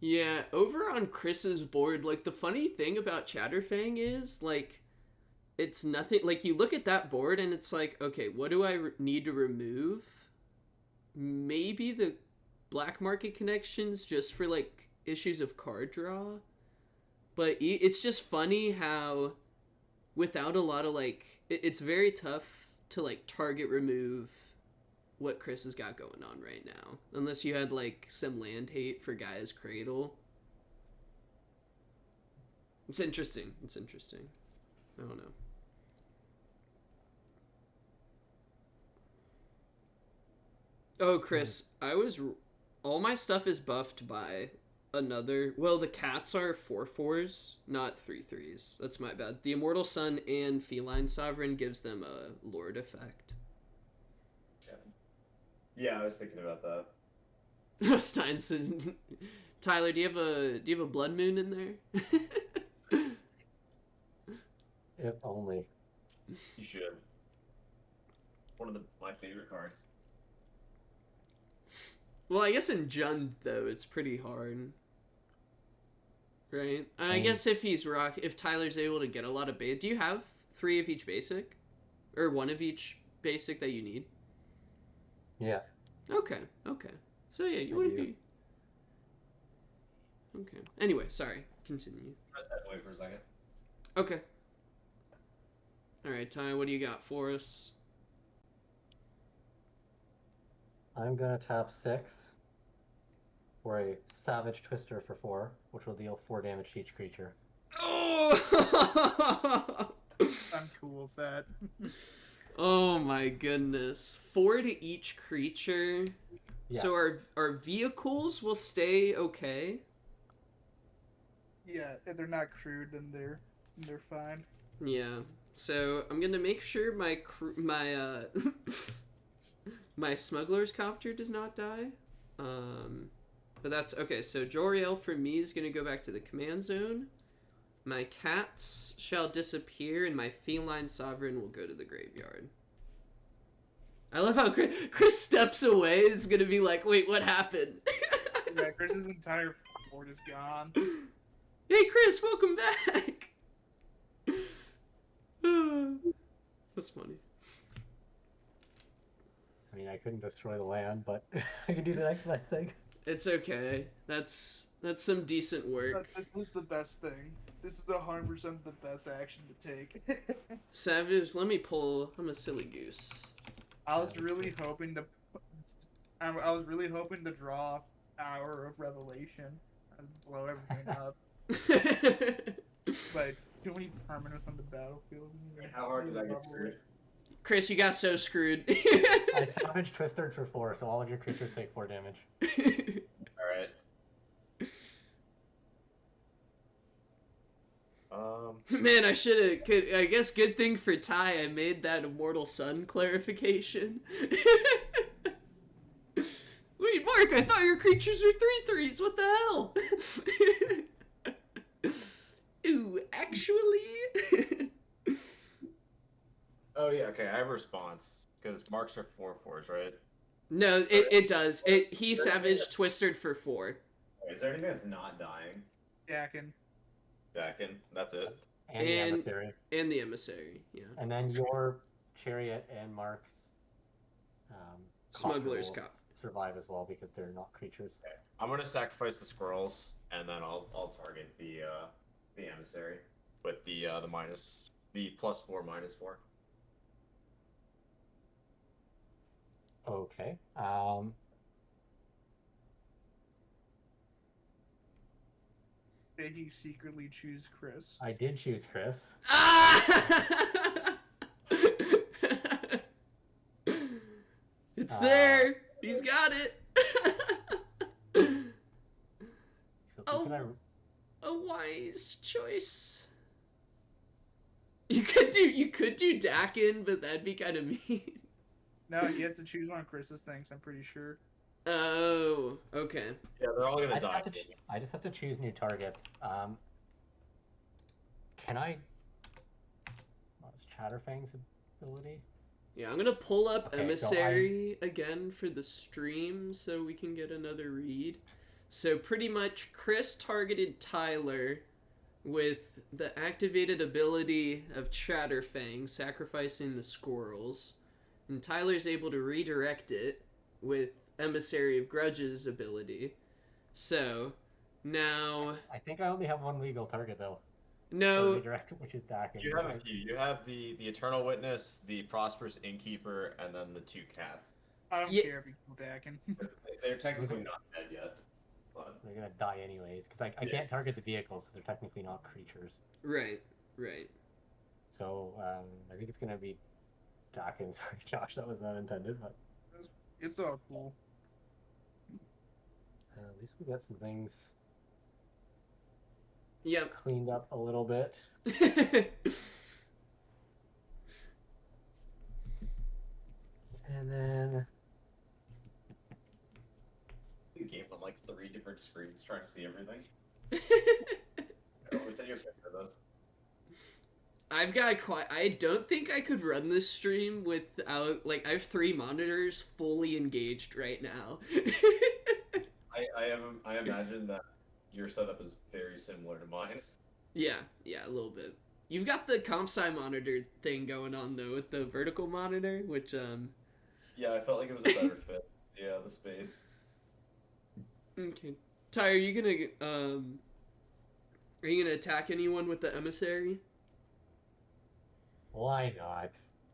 Yeah, over on Chris's board, like, the funny thing about Chatterfang is, like, it's nothing, like, you look at that board and it's like, okay, what do I need to remove? Maybe the black market connections just for, like, issues of card draw. But it's just funny how, without a lot of, like, it's very tough to, like, target remove what Chris has got going on right now. Unless you had, like, some land hate for Gaia's Cradle. It's interesting. It's interesting. I don't know. Oh, Chris, all my stuff is buffed by another, well, the cats are 4/4s, not 3/3s. That's my bad. The Immortal Sun and Feline Sovereign gives them a Lord effect. Yeah, I was thinking about that. Steinson. Tyler, do you have a Blood Moon in there? If only. You should. One of my favorite cards. Well, I guess in Jund though, it's pretty hard. Right? I guess if Tyler's able to get a lot of bait, do you have 3 of each basic? Or 1 of each basic that you need? Yeah. Okay. So yeah, you wouldn't be... Okay. Anyway, sorry. Continue. Press that way for a second. Okay. Alright, Ty, what do you got for us? I'm gonna tap 6 for a Savage Twister for 4, which will deal 4 damage to each creature. Oh! I'm cool with that. Oh my goodness. 4 to each creature. Yeah. So our vehicles will stay okay? Yeah, if they're not crude, then they're fine. Yeah. So I'm gonna make sure my my Smuggler's Copter does not die. But that's okay. So Jolrael for me is gonna go back to the command zone. My cats shall disappear, and my Feline Sovereign will go to the graveyard. I love how Chris steps away. It's gonna be like, wait, what happened? Yeah, Chris's entire board is gone. Hey, Chris, welcome back. That's funny. I mean, I couldn't destroy the land, but I could do the next best thing. It's okay. That's That's some decent work. This is the best thing. This is 100% the best action to take. Savage, let me pull. I'm a silly goose. I was really hoping to. I was really hoping to draw Hour of Revelation and blow everything up. But too many permanents on the battlefield. How hard did I get screwed? Chris, you got so screwed. I Savage Twistered for 4, so all of your creatures take 4 damage. Alright. Man, I should have. I guess good thing for Ty, I made that Immortal Sun clarification. Wait, Mark, I thought your creatures were 3/3s. What the hell? Ooh, actually. Oh yeah, okay, I have a response. Because marks are 4/4s, right? No, it does. He Savage Twisted for 4. Is there anything that's not dying? Dakkon. Dakkon, that's it. And the Emissary. And the Emissary, yeah. And then your Chariot and Mark's Smuggler's Cop Cop. survive as well because they're not creatures. Okay. I'm gonna sacrifice the squirrels, and then I'll target the emissary with the +4 -4. Okay. Did you secretly choose Chris? I did choose Chris. Ah! It's there. He's got it. So Oh. can I... A wise choice. You could do Dakkon, but that'd be kind of mean. No, he has to choose one of Chris's things, I'm pretty sure. Oh, okay. Yeah, they're all gonna die. I just have to choose new targets. Can I... What's Chatterfang's ability? Yeah, I'm gonna pull up Okay, so Emissary again for the stream so we can get another read. So pretty much Chris targeted Tyler with the activated ability of Chatterfang, sacrificing the squirrels. And Tyler's able to redirect it with Emissary of Grudge's ability. So, now... I think I only have one legal target, though. No... Redirect, which is Dakkon. You have a few. You have the Eternal Witness, the Prosperous Innkeeper, and then the 2 cats. I don't Yeah. care if you kill Dakkon. They're technically not dead yet. But They're gonna die anyways, because I can't target the vehicles, because they're technically not creatures. Right, right. So, I think it's gonna be Dakkon. Sorry, Josh, that was not intended, but... It's all cool. at least we got some things Yep. cleaned up a little bit. And then... the game on like 3 different screens trying to see everything. We said you're fit for those. I've got quite... I don't think I could run this stream without... Like, I have 3 monitors fully engaged right now. I imagine that your setup is very similar to mine. Yeah, a little bit. You've got the comp sci monitor thing going on, though, with the vertical monitor, which, Yeah, I felt like it was a better fit. Yeah, the space. Okay. Ty, are you gonna attack anyone with the Emissary? Why not?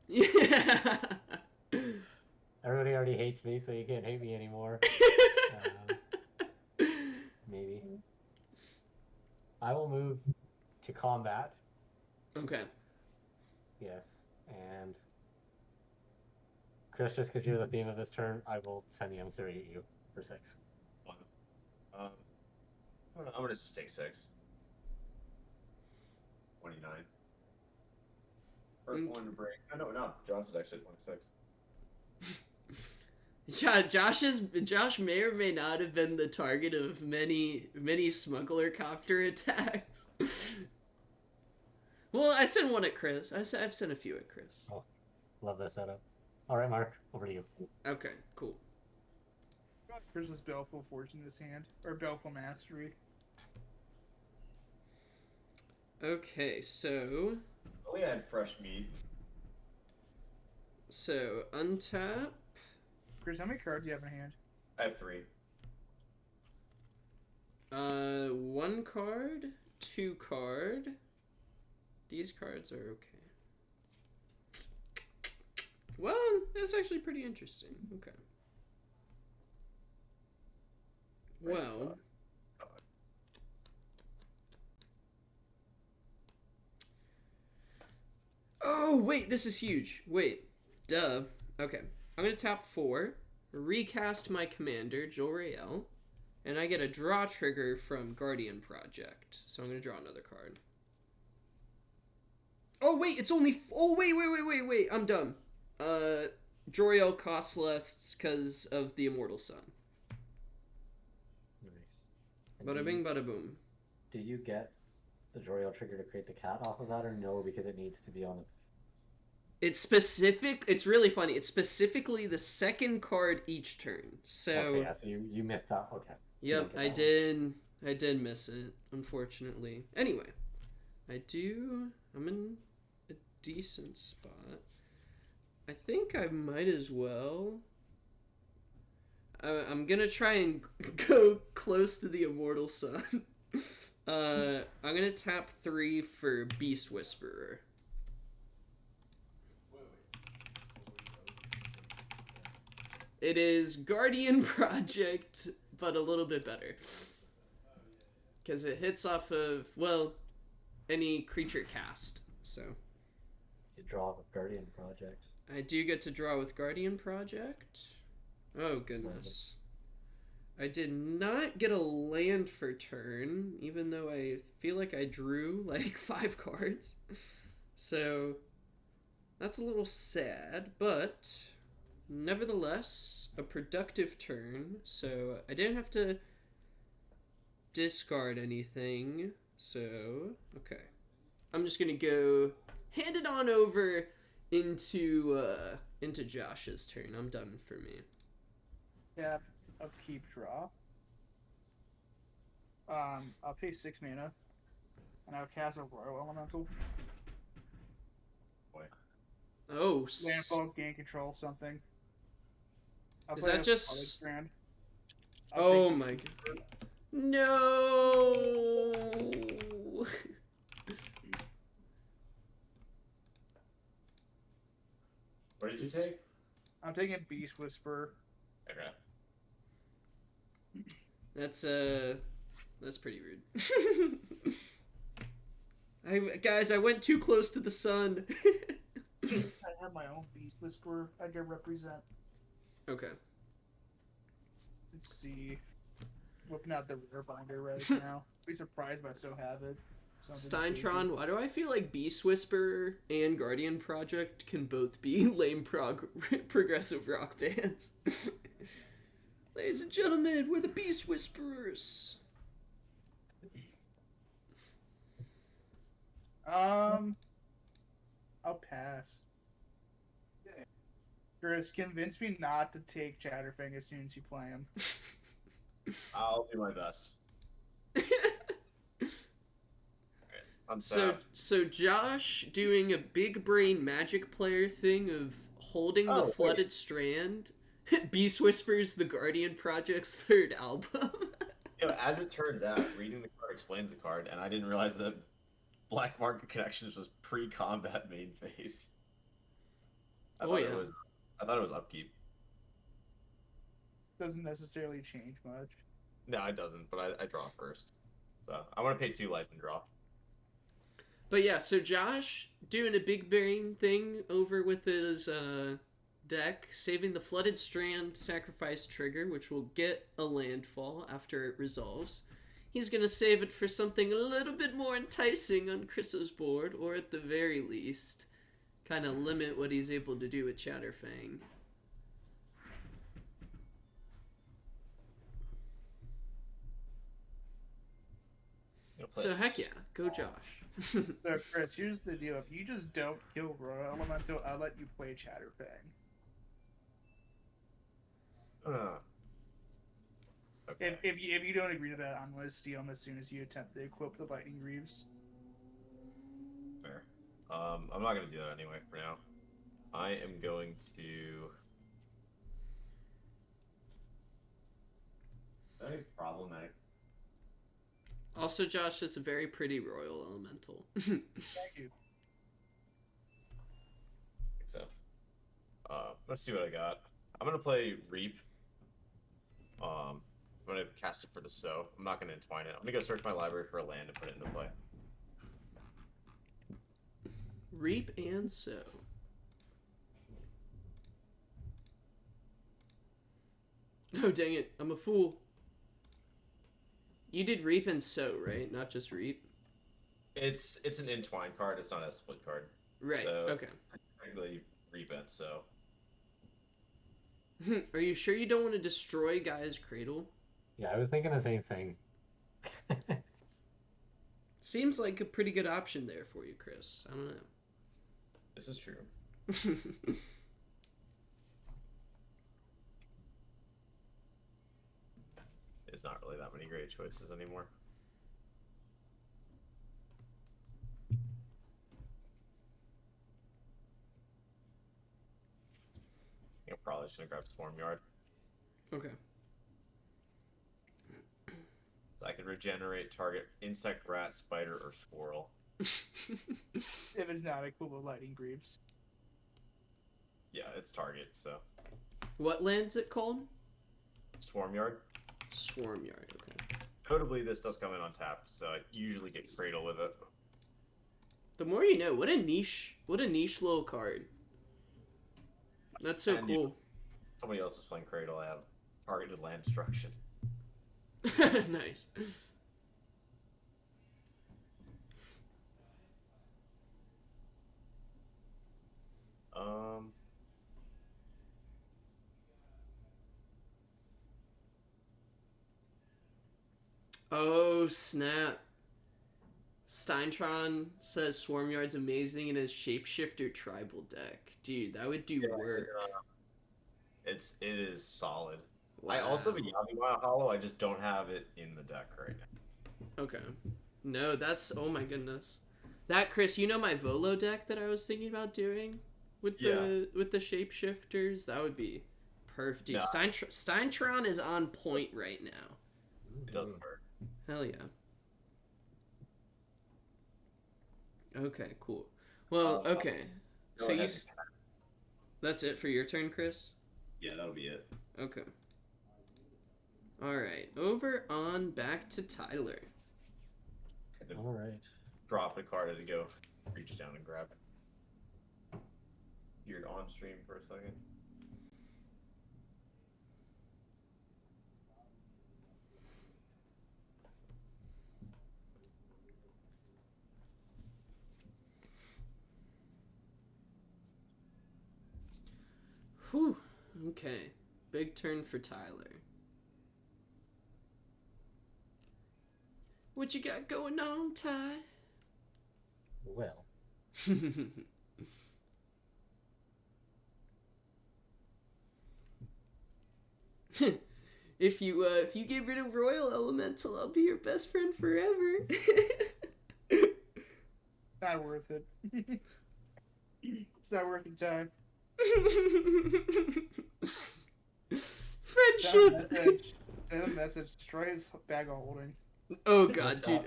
Yeah. Everybody already hates me, so you can't hate me anymore. Maybe. I will move to combat. Okay. Yes, and Chris, just because you're the theme of this turn, I will send the emissary at you for 6. I'm gonna just take 6. 29. First one to break. No, Josh is actually 26. Yeah, Josh may or may not have been the target of many smuggler copter attacks. Well, I sent one at Chris. I've sent a few at Chris. Oh, love that setup. All right, Mark, over to you. Okay, cool. Chris's Baleful Force in his hand, or Baleful Mastery. Okay, so Only had fresh meat. Untap. Chris, how many cards do you have in hand? I have 3. 1 card, 2 card. These cards are okay. Well, that's actually pretty interesting. Okay. Well. Oh, wait, this is huge. Wait. Duh. Okay. I'm going to tap 4, recast my commander, Jolrael, and I get a draw trigger from Guardian Project. So I'm going to draw another card. Oh, wait, it's only... Oh, wait. I'm dumb. Jolrael costs less because of the Immortal Sun. Nice. Bada bing, bada boom. Do you get the Jolrael trigger to create the cat off of that, or no, because it needs to be on the... It's specific. It's really funny. It's specifically the 2nd card each turn. So... Okay, yeah, so you missed that. Okay. Yep, I did. I did miss it, unfortunately. Anyway, I'm in a decent spot. I think I might as well. I'm gonna try and go close to the Immortal Sun. I'm gonna tap 3 for Beast Whisperer. It is Guardian Project, but a little bit better. Because it hits off of, well, any creature cast, so. You draw with Guardian Project. I do get to draw with Guardian Project. Oh, goodness. I did not get a land for turn, even though I feel like I drew, like, 5 cards. So, that's a little sad, but... Nevertheless, a productive turn, so I didn't have to discard anything, so, okay. I'm just gonna go hand it on over into Josh's turn. I'm done for me. Yeah, upkeep draw. I'll pay 6 mana, and I'll cast a Royal Elemental. Boy. Oh, Landfall, gain control, something. Is that just... Strand. Oh my god. No! What did you take? I'm taking Beast Whisperer. Okay. That's pretty rude. Guys, I went too close to the sun. I have my own Beast Whisperer I can represent. Okay. Let's see. Whipping out the rare binder right now. Be surprised if I still have it. Steintron, why do I feel like Beast Whisperer and Guardian Project can both be lame progressive rock bands? Ladies and gentlemen, we're the Beast Whisperers. I'll pass. Chris, convince me not to take Chatterfang as soon as you play him. I'll do my best. I'm So Josh doing a big brain magic player thing of holding the flooded strand. Beast Whispers, the Guardian Project's 3rd album. As it turns out, reading the card explains the card, and I didn't realize that Black Market Connections was pre-combat main phase. I thought it was upkeep. Doesn't necessarily change much. No, it doesn't, but I draw first. So I want to pay 2 life and draw. But yeah, so Josh doing a big brain thing over with his deck, saving the Flooded Strand sacrifice trigger, which will get a landfall after it resolves. He's going to save it for something a little bit more enticing on Chris's board, or at the very least, kind of limit what he's able to do with Chatterfang. So heck yeah, go Josh. So Chris, here's the deal. If you just don't kill Royal Elemental, I'll let you play Chatterfang. Okay. If you don't agree to that, I'm going to steal him as soon as you attempt to equip the Lightning Greaves. Fair. I'm not going to do that anyway for now. I am going to... That is problematic. Also, Josh is a very pretty royal elemental. Thank you. I think so. Let's see what I got. I'm gonna play Reap. I'm gonna cast it for the sow. I'm not gonna entwine it. I'm gonna go search my library for a land and put it into play. Reap and sow. Oh, dang it. I'm a fool. You did reap and sow, right? Not just reap? It's an entwine card. It's not a split card. Right, So, okay. Technically, Reap and sow. Are you sure you don't want to destroy Gaia's Cradle? Yeah, I was thinking the same thing. Seems like a pretty good option there for you, Chris. I don't know. This is true. There's not really that many great choices anymore. I think I'm probably just gonna grab Swarm Yard. Okay. So I can regenerate target insect, rat, spider, or squirrel. If it's not equivalent with Lightning Greaves. Yeah, it's target, so. What land's it called? Swarm Yard. Swarm Yard, okay. Notably, this does come in untapped, so I usually get Cradle with it. The more you know. What a niche little card. That's so And cool. Somebody else is playing Cradle. I have targeted land destruction. Nice. Oh, snap. Steintron says Swarm Yard's amazing in his Shapeshifter tribal deck. Dude, that would do work. It is solid. Wow. I also have a Yavimaya Hollow. I just don't have it in the deck right now. Okay. No, that's... Oh my goodness. That, Chris, you know my Volo deck that I was thinking about doing? With the Shapeshifters? That would be perfect. Dude, No. Steintron is on point right now. It doesn't work. Hell yeah. Okay, cool. Well, okay. Go So ahead. that's it for your turn, Chris? Yeah, that'll be it. Okay. Alright, over on back to Tyler. All right. Drop a card to go reach down and grab. You're on stream for a second. Whew. Okay. Big turn for Tyler. What you got going on, Ty? Well, if you get rid of Royal Elemental, I'll be your best friend forever. Not worth it. It's not worth the time. Friendship. Send a message. Destroy his bag of holding. Oh god, dude.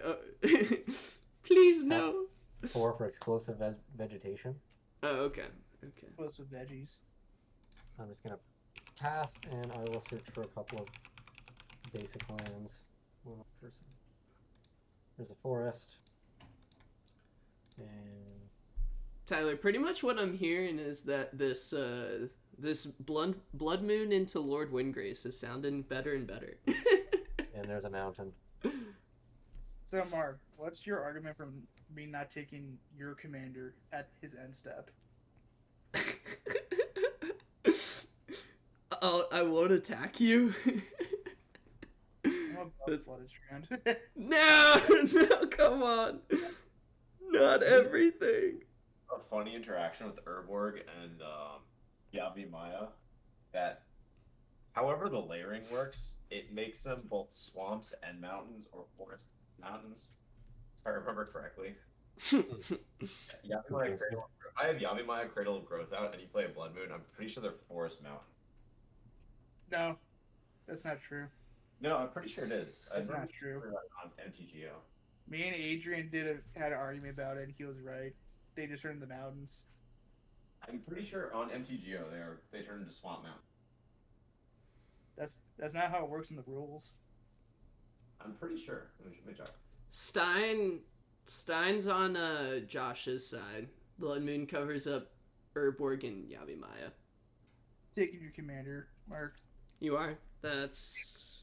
Please no. 4 for explosive vegetation. Oh, okay. Okay. Close with veggies. I'm just gonna pass, and I will search for a couple of basic lands. Well, there's a forest, and Tyler, pretty much what I'm hearing is that this blood moon into Lord Windgrace is sounding better and better. and there's a mountain. So, Mark, what's your argument for me not taking your commander at his end step? I won't attack you. I'm above Flooded Strand. No, come on. Not everything. A funny interaction with Urborg and Yavimaya that however the layering works, it makes them both swamps and mountains or forest mountains. If I remember correctly. Yavimaya Cradle, I have Yavimaya Cradle of Growth out and you play a Blood Moon, I'm pretty sure they're forest mountain. No, that's not true. No, I'm pretty sure it is. That's I not remember true. it on MTGO. Me and Adrian had an argument about it, and he was right. They just turned the mountains. I'm pretty sure on MTGO they turn into Swamp Mountain. That's not how it works in the rules. I'm pretty sure. Let me check. Stein's on Josh's side. Blood Moon covers up Urborg and Yavimaya. Taking your commander, Mark. You are? That's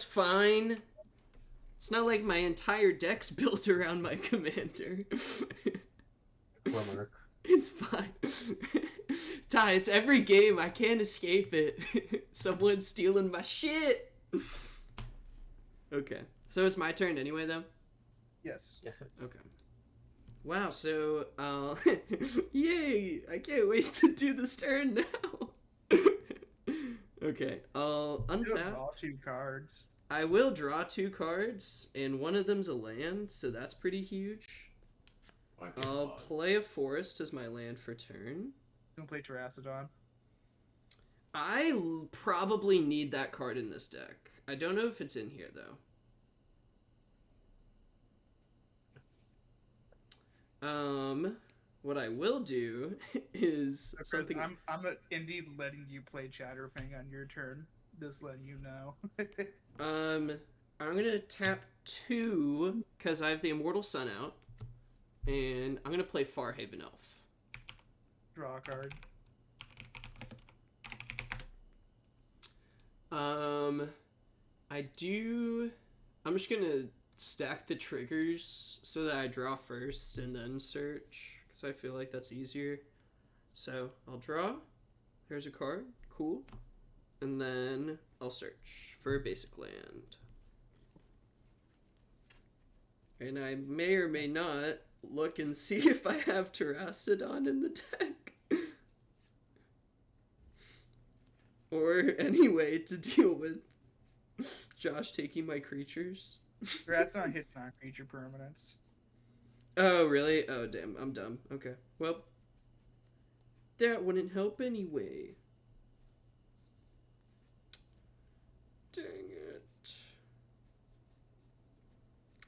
fine. It's not like my entire deck's built around my commander. Poor Mark. It's fine. Ty, it's every game. I can't escape it. Someone's stealing my shit. Okay. So it's my turn anyway, though? Yes. Yes, it's Okay. Wow, so, yay! I can't wait to do this turn now. Okay, I'll You'll untap. draw 2 cards. I will draw 2 cards, and one of them's a land, so that's pretty huge. I'll play a forest as my land for turn. Gonna play Terracodon. I probably need that card in this deck. I don't know if it's in here, though. What I will do is something. I'm indeed letting you play Chatterfang on your turn. Just letting you know. I'm gonna tap 2 because I have the Immortal Sun out, and I'm gonna play Farhaven Elf. Draw a card. I'm just gonna stack the triggers so that I draw first and then search because I feel like that's easier. So I'll draw. There's a card. Cool. And then I'll search for a basic land. And I may or may not look and see if I have Terracodon in the deck. Or any way to deal with Josh taking my creatures. Terracodon hits non-creature permanents. Oh, really? Oh, damn. I'm dumb. Okay. Well, that wouldn't help anyway. Dang it.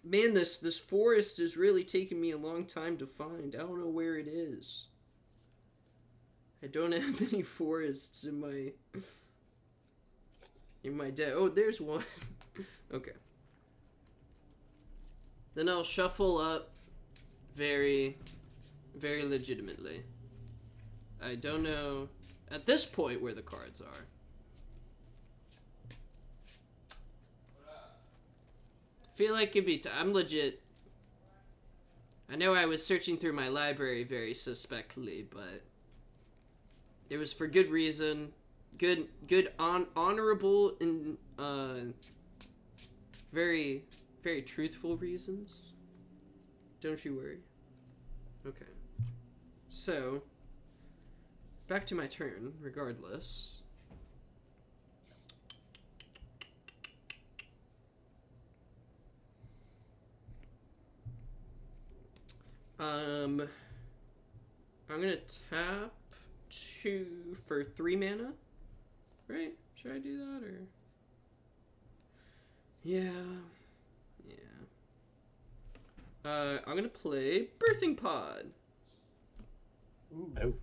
Man, this forest is really taking me a long time to find. I don't know where it is. I don't have any forests in my deck. Oh, there's one. Okay. Then I'll shuffle up very, very legitimately. I don't know at this point where the cards are. Feel like it'd be I'm legit. I know I was searching through my library very suspectly, but it was for good reason. Good honorable and very, very truthful reasons. Don't you worry. Okay. So, back to my turn, regardless. I'm gonna tap 2 for 3 mana. Right? Should I do that or? Yeah. I'm gonna play Birthing Pod. Ooh. Oh.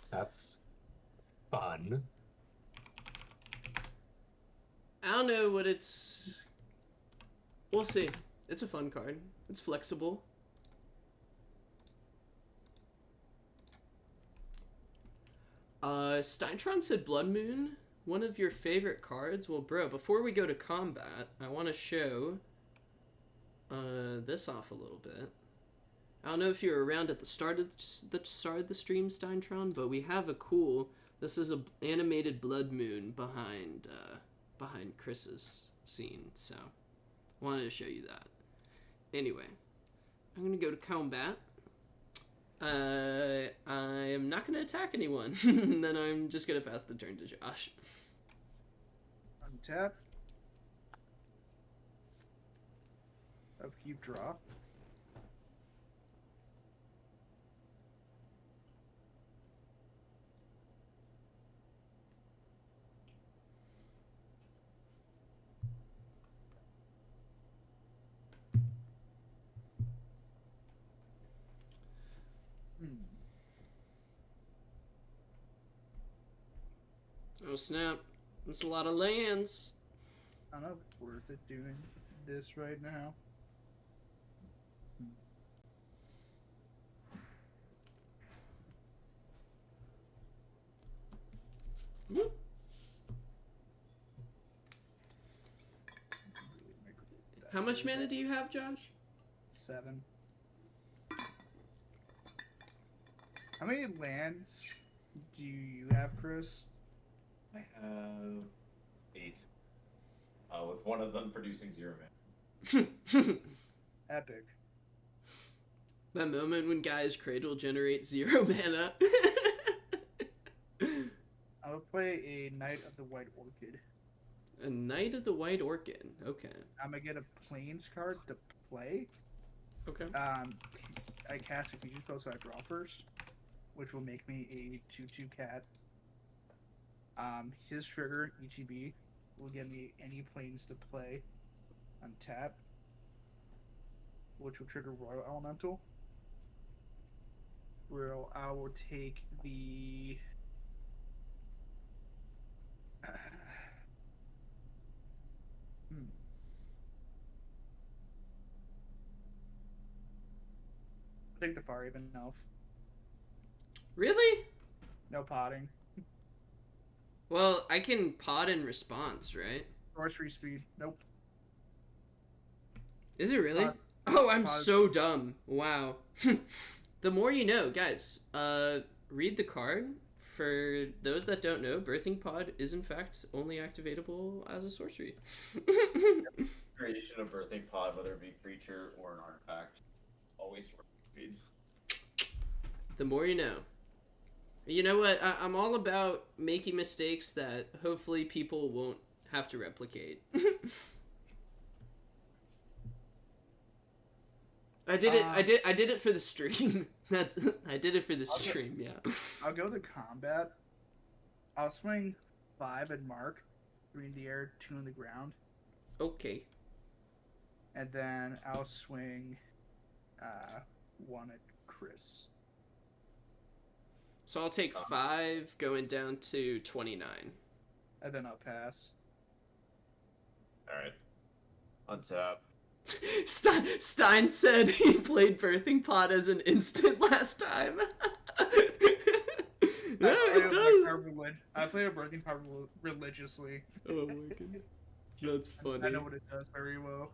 That's fun. I don't know what it's. We'll see. It's a fun card. It's flexible. Steintron said Blood Moon, one of your favorite cards. Well, bro, before we go to combat, I want to show this off a little bit. I don't know if you were around at the start of the stream, Steintron, but we have a cool. This is a animated Blood Moon behind Chris's scene, so I wanted to show you that. Anyway, I'm gonna go to combat. I am not gonna attack anyone. Then I'm just gonna pass the turn to Josh. Untap. Upkeep, draw. Oh snap! That's a lot of lands. I don't know if it's worth it doing this right now. Whoop. How much mana do you have, Josh? 7. How many lands do you have, Chris? I have 8. With one of them producing 0 mana. Epic. That moment when Gaia's Cradle generates 0 mana. I would play a Knight of the White Orchid. A Knight of the White Orchid. Okay. I'm gonna get a Plains card to play. Okay. I cast a future spell, so I draw first, which will make me a 2/2 cat. His trigger, ETB, will give me any planes to play on tap, which will trigger Royal Elemental. Where I will take the take the Far Even Elf. Really? No potting. Well, I can pod in response, right? Sorcery speed. Nope. Is it really? Pod. Oh, I'm Pod. so dumb. Wow. The more you know, guys. Read the card. For those that don't know, Birthing Pod is in fact only activatable as a sorcery. Creation of Birthing Pod, whether it be creature or an artifact, always for speed. The more you know. You know what? I'm all about making mistakes that hopefully people won't have to replicate. I did it. I did it for the stream. I did it for the stream. Yeah. I'll go to combat. I'll swing 5 at Mark, 3 in the air, 2 on the ground, Okay. and then I'll swing 1 at Chris. So I'll take 5, going down to 29. And then I'll pass. Alright. Untap. Stein said he played Birthing Pod as an instant last time. No, it does. I play a Birthing Pod religiously. Oh my goodness. That's funny. I know what it does very well.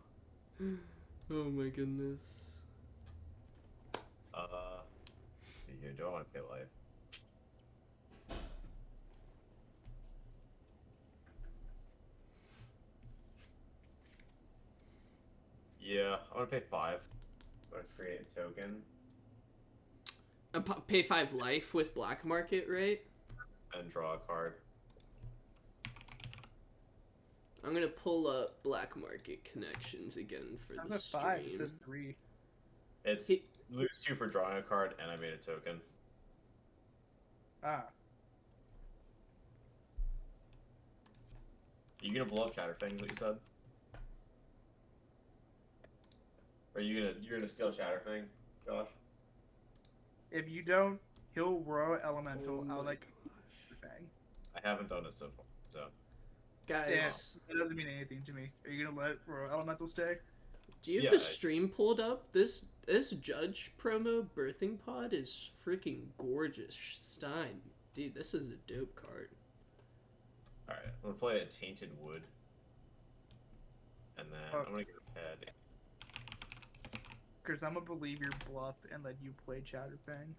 Oh my goodness. Let's see here. Do I want to pay life? Yeah, I want to pay 5. I'm going to create a token Pay 5 life with black market, right? and draw a card. I'm gonna pull up black market connections again for the How's that 5? It stream. says 3. It's lose 2 for drawing a card, and I made a token. Ah. You gonna blow up Chatterfang? What you said? Or you're gonna steal Chatterfang, Josh? If you don't kill Royal Elemental, Oh I'll my like gosh. Fang. I haven't done it so far, so. Guys, Yeah, it doesn't mean anything to me. Are you gonna let Royal Elemental stay? do you have Yeah, the stream pulled up? This Judge promo Birthing Pod is freaking gorgeous. Stein. Dude, this is a dope card. Alright, I'm gonna play a Tainted Wood. And then I'm gonna get a head. Because I'm gonna believe your bluff and let you play Chatterfang.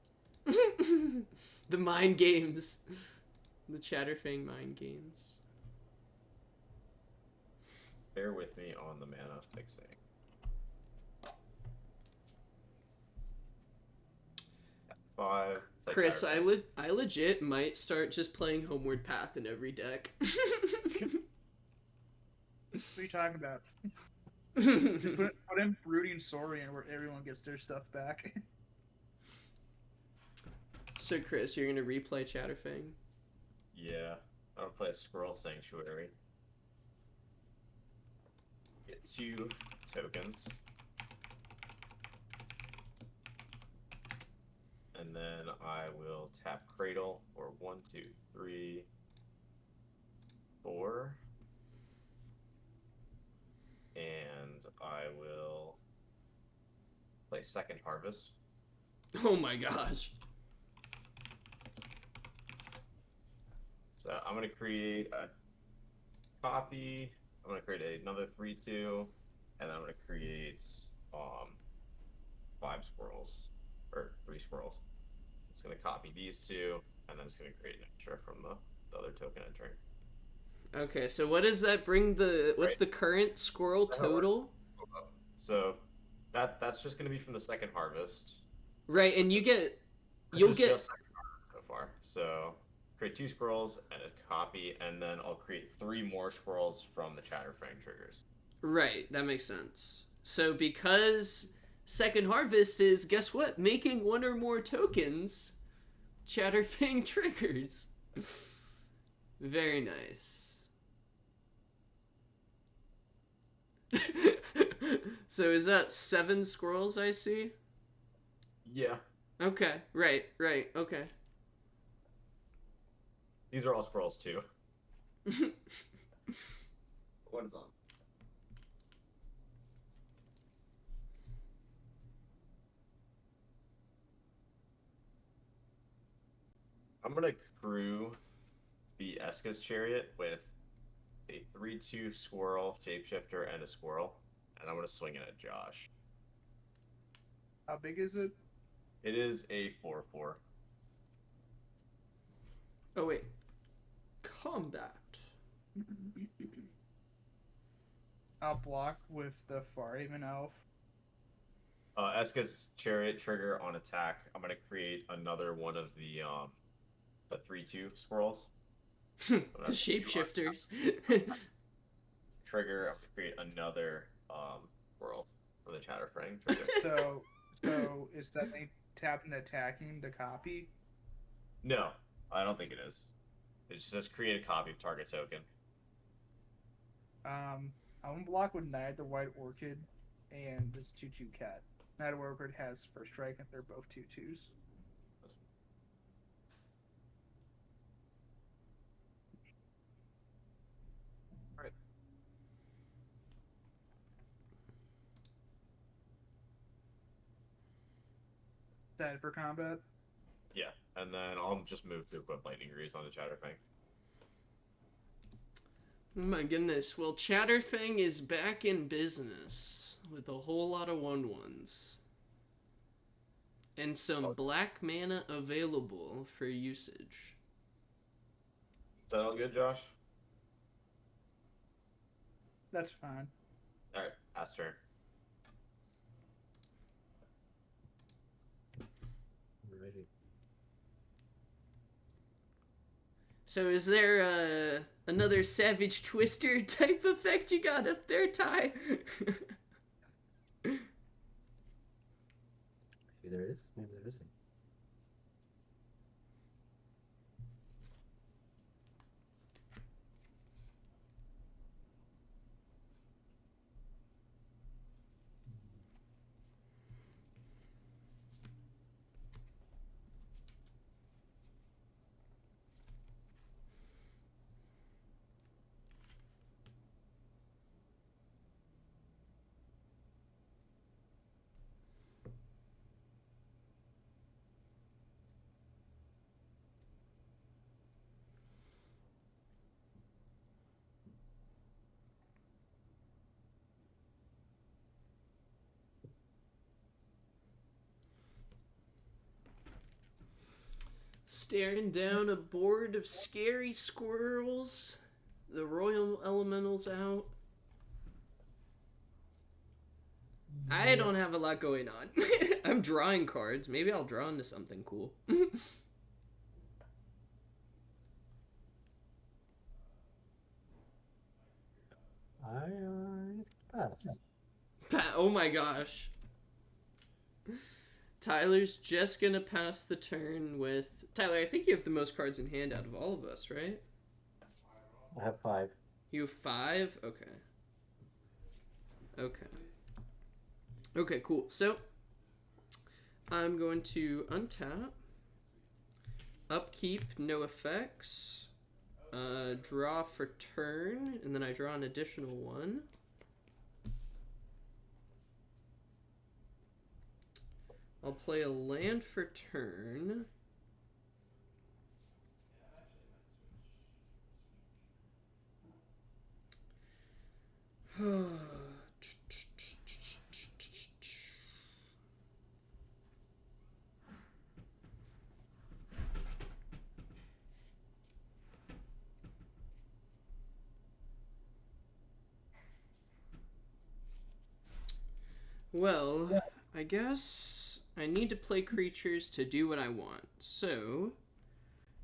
The mind games. The Chatterfang mind games. Bear with me on the mana fixing. Five. Play Chris, Chatterfang. I legit might start just playing Homeward Path in every deck. What are you talking about? Put in Brooding Saurian where everyone gets their stuff back. So Chris, you're gonna replay Chatterfang? Yeah. I'm gonna play a Squirrel Sanctuary. Get 2 tokens. And then I will tap Cradle for 1, 2, 3, 4. And I will play Second Harvest. Oh my gosh. So I'm going to create a copy. I'm going to create another 3/2. And then I'm going to create 5 squirrels. Or 3 squirrels. It's going to copy these 2. And then it's going to create an extra from the other token entering. Okay, so what does that bring what's the current squirrel total? So that's just going to be from the Second Harvest. Right, and you'll get Just Second Harvest so far. So create 2 squirrels and a copy, and then I'll create 3 more squirrels from the Chatterfang triggers. Right, that makes sense. So because Second Harvest is, guess what? Making 1 or more tokens, Chatterfang triggers. Very nice. So is that 7 squirrels I see? Yeah. Okay, right, okay. These are all squirrels too. What is on? I'm gonna crew the Eska's Chariot with a 3/2 squirrel, shapeshifter, and a squirrel, and I'm gonna swing it at Josh. How big is it? It is a 4/4. Oh wait. Combat. I'll block with the Farhaven Elf. Eska's Chariot trigger on attack. I'm gonna create another one of the 3/2 squirrels. The shapeshifters. Trigger. I'm gonna create another squirrel for the Chatterfang trigger. So is that they tapping attacking to copy? No, I don't think it is. It just create a copy of target token. I'm gonna block with Knight the White Orchid and this 2/2 cat. Knight of Orchid has first strike and they're both 2/2s. Alright. Excited for combat? Yeah, and then I'll just move to equip Lightning Grease on the Chatterfang. Oh my goodness. Well, Chatterfang is back in business with a whole lot of 1/1s. And some black mana available for usage. Is that all good, Josh? That's fine. Alright, pass turn. Alrighty. So is there another Savage Twister type effect you got up there, Ty? Maybe there is, maybe there isn't. Staring down a board of scary squirrels. The Royal Elemental's out. I don't have a lot going on. I'm drawing cards. Maybe I'll draw into something cool. Pass. Oh my gosh. Tyler's just gonna pass the turn with... Tyler, I think you have the most cards in hand out of all of us, right? I have 5. You have 5? Okay. Okay. Okay, cool. So, I'm going to untap. Upkeep, no effects. Draw for turn, and then I draw an additional one. I'll play a land for turn. Well, I guess I need to play creatures to do what I want. So,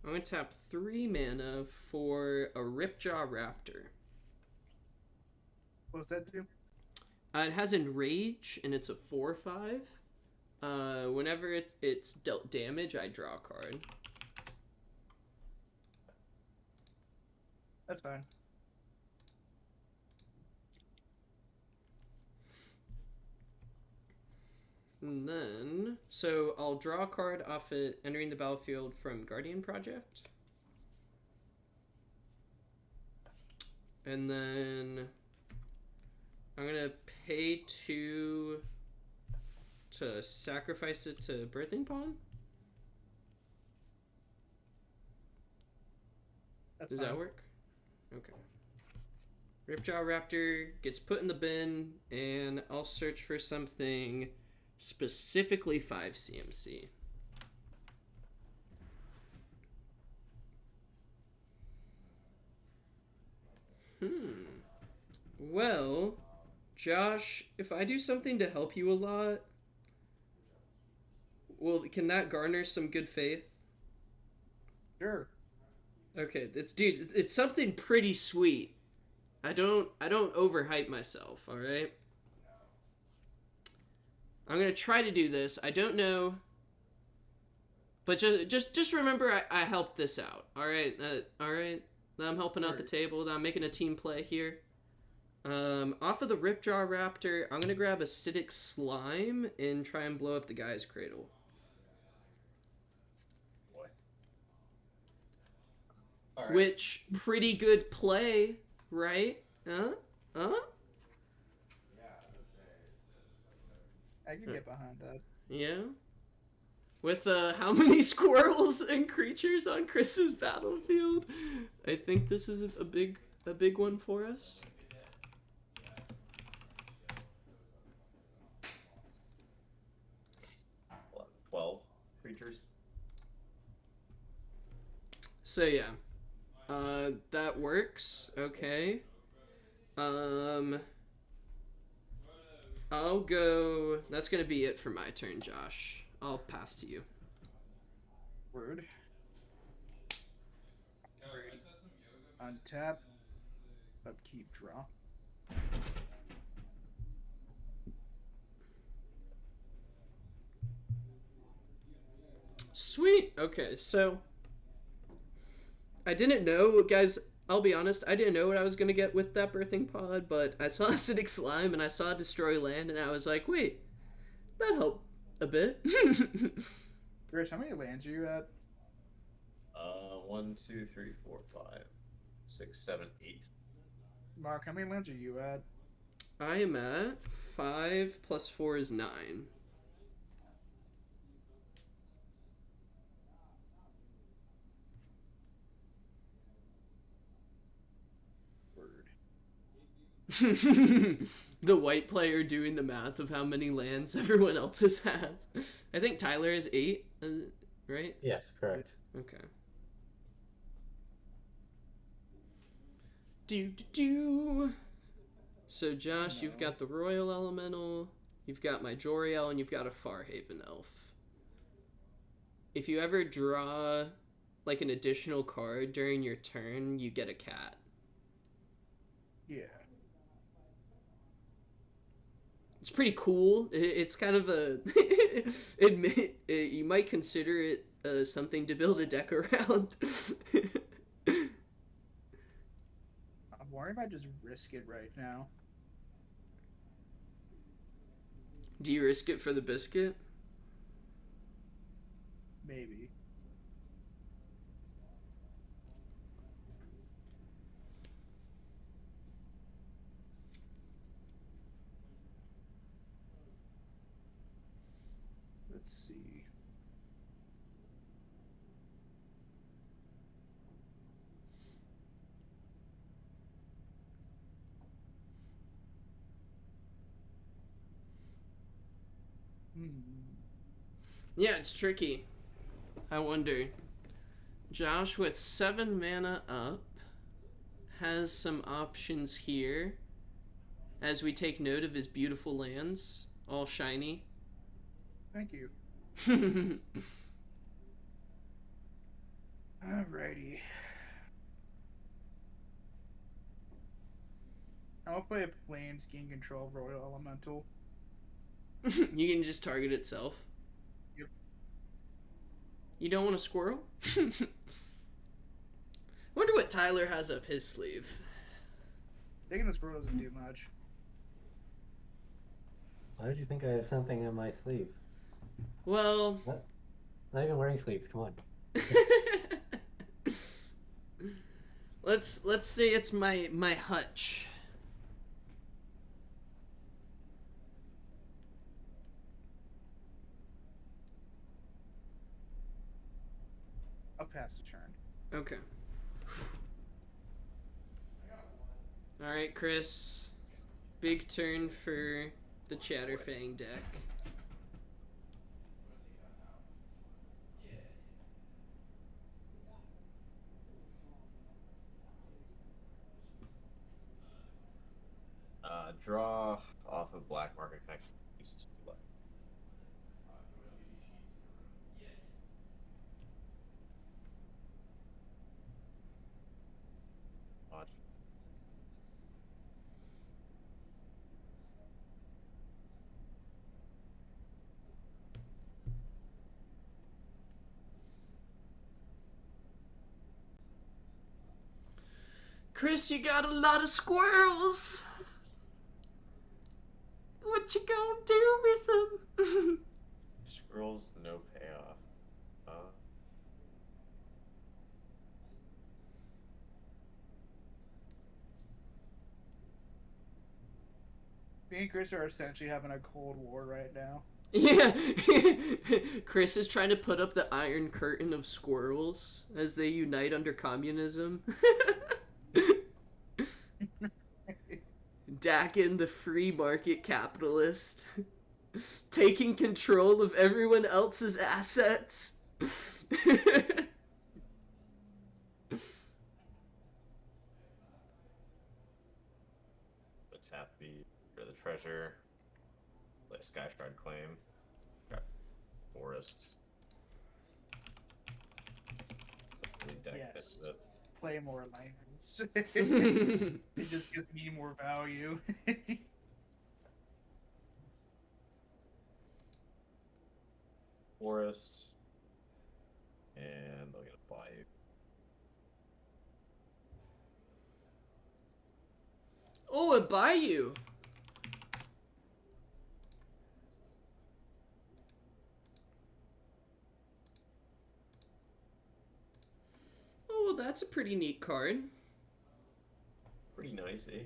I'm going to tap 3 mana for a Ripjaw Raptor. What does that do? It has Enrage, and it's a 4/5. Whenever it's dealt damage, I draw a card. That's fine. And then, so I'll draw a card off it entering the battlefield from Guardian Project. And then I'm gonna pay 2 to sacrifice it to Birthing Pond. Does that work? Okay. Ripjaw Raptor gets put in the bin, and I'll search for something specifically 5 CMC. Well, Josh, if I do something to help you a lot, well, can that garner some good faith? Sure. Okay, it's something pretty sweet. I don't overhype myself, all right? I'm going to try to do this. I don't know, but just remember I helped this out. All right? All right. I'm helping out the table. I'm making a team play here. Off of the Ripjaw Raptor, I'm going to grab Acidic Slime and try and blow up the guy's cradle. Boy. All right. Which, pretty good play, right? Huh? I can get behind that. Yeah. With how many squirrels and creatures on Chris's battlefield? I think this is a big one for us. What, 12 creatures. So yeah, that works. Okay. I'll go. That's gonna be it for my turn, Josh. I'll pass to you. Word. Untap. Upkeep, draw. Sweet. Okay, so I didn't know, guys. I'll be honest, I didn't know what I was going to get with that Birthing Pod, but I saw Acidic Slime and I saw Destroy Land, and I was like, wait, that helped a bit. Rich, how many lands are you at? 1, 2, 3, 4, 5, 6, 7, 8. Mark, how many lands are you at? I am at 5 plus 4 is 9. The white player doing the math of how many lands everyone else has had. I think Tyler has 8, right? Yes, correct. Okay. Do. So Josh, you've got the Royal Elemental, you've got my Jolrael, and you've got a Farhaven Elf. If you ever draw like an additional card during your turn, you get a cat. Yeah. It's pretty cool. It's kind of a you might consider it something to build a deck around. I'm worried if I just risk it right now. Do you risk it for the biscuit? Maybe. Let's see. Yeah, it's tricky. I wonder. Josh with 7 mana up has some options here as we take note of his beautiful lands, all shiny. Thank you. Alrighty. I'll play a Plains gain control of Royal Elemental. You can just target itself. Yep. You don't want a squirrel? Wonder what Tyler has up his sleeve. Taking the squirrel doesn't do much. Why did you think I have something in my sleeve? Well, What? Not even wearing sleeves. Come on. let's say it's my hutch. I'll pass the turn. Okay. All right, Chris. Big turn for the Chatterfang deck. Draw off of black market connect. Used to do Watch. Chris, you got a lot of squirrels. What you gonna do with them? Squirrels, no payoff. Me and Chris are essentially having a Cold War right now. Yeah. Chris is trying to put up the Iron Curtain of squirrels as they unite under communism. Dakkon, the free market capitalist, taking control of everyone else's assets. Tap the treasure. Play Skystride Claim. Got forests. Hopefully deck Yes. fits it. Play more lands. It just gives me more value. Forest. And I'm gonna buy you. Oh, a bayou. Oh, well, that's a pretty neat card. Pretty nice, eh?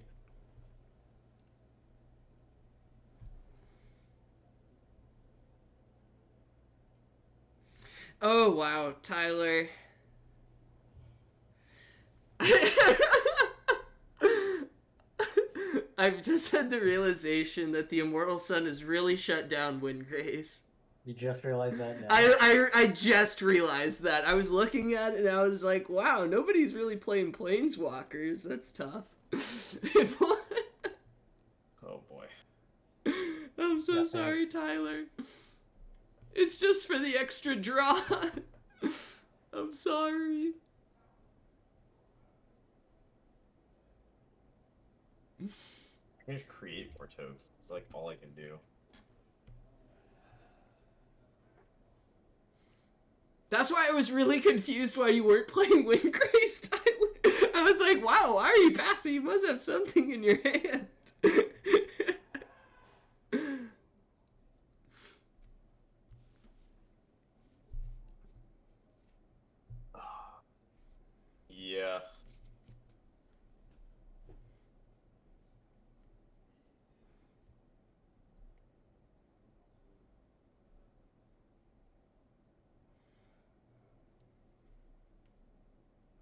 Oh, wow, Tyler. I've just had the realization that the Immortal Sun has really shut down Windgrace. You just realized that now. I just realized that. I was looking at it and I was like, wow, nobody's really playing Planeswalkers. That's tough. Oh boy. I'm so Yeah, sorry, thanks. Tyler. It's just for the extra draw. I'm sorry. I can just create more toads. It's like all I can do. That's why I was really confused why you weren't playing Windgrace, Tyler. I was like, wow, why are you passing? You must have something in your hand. Yeah.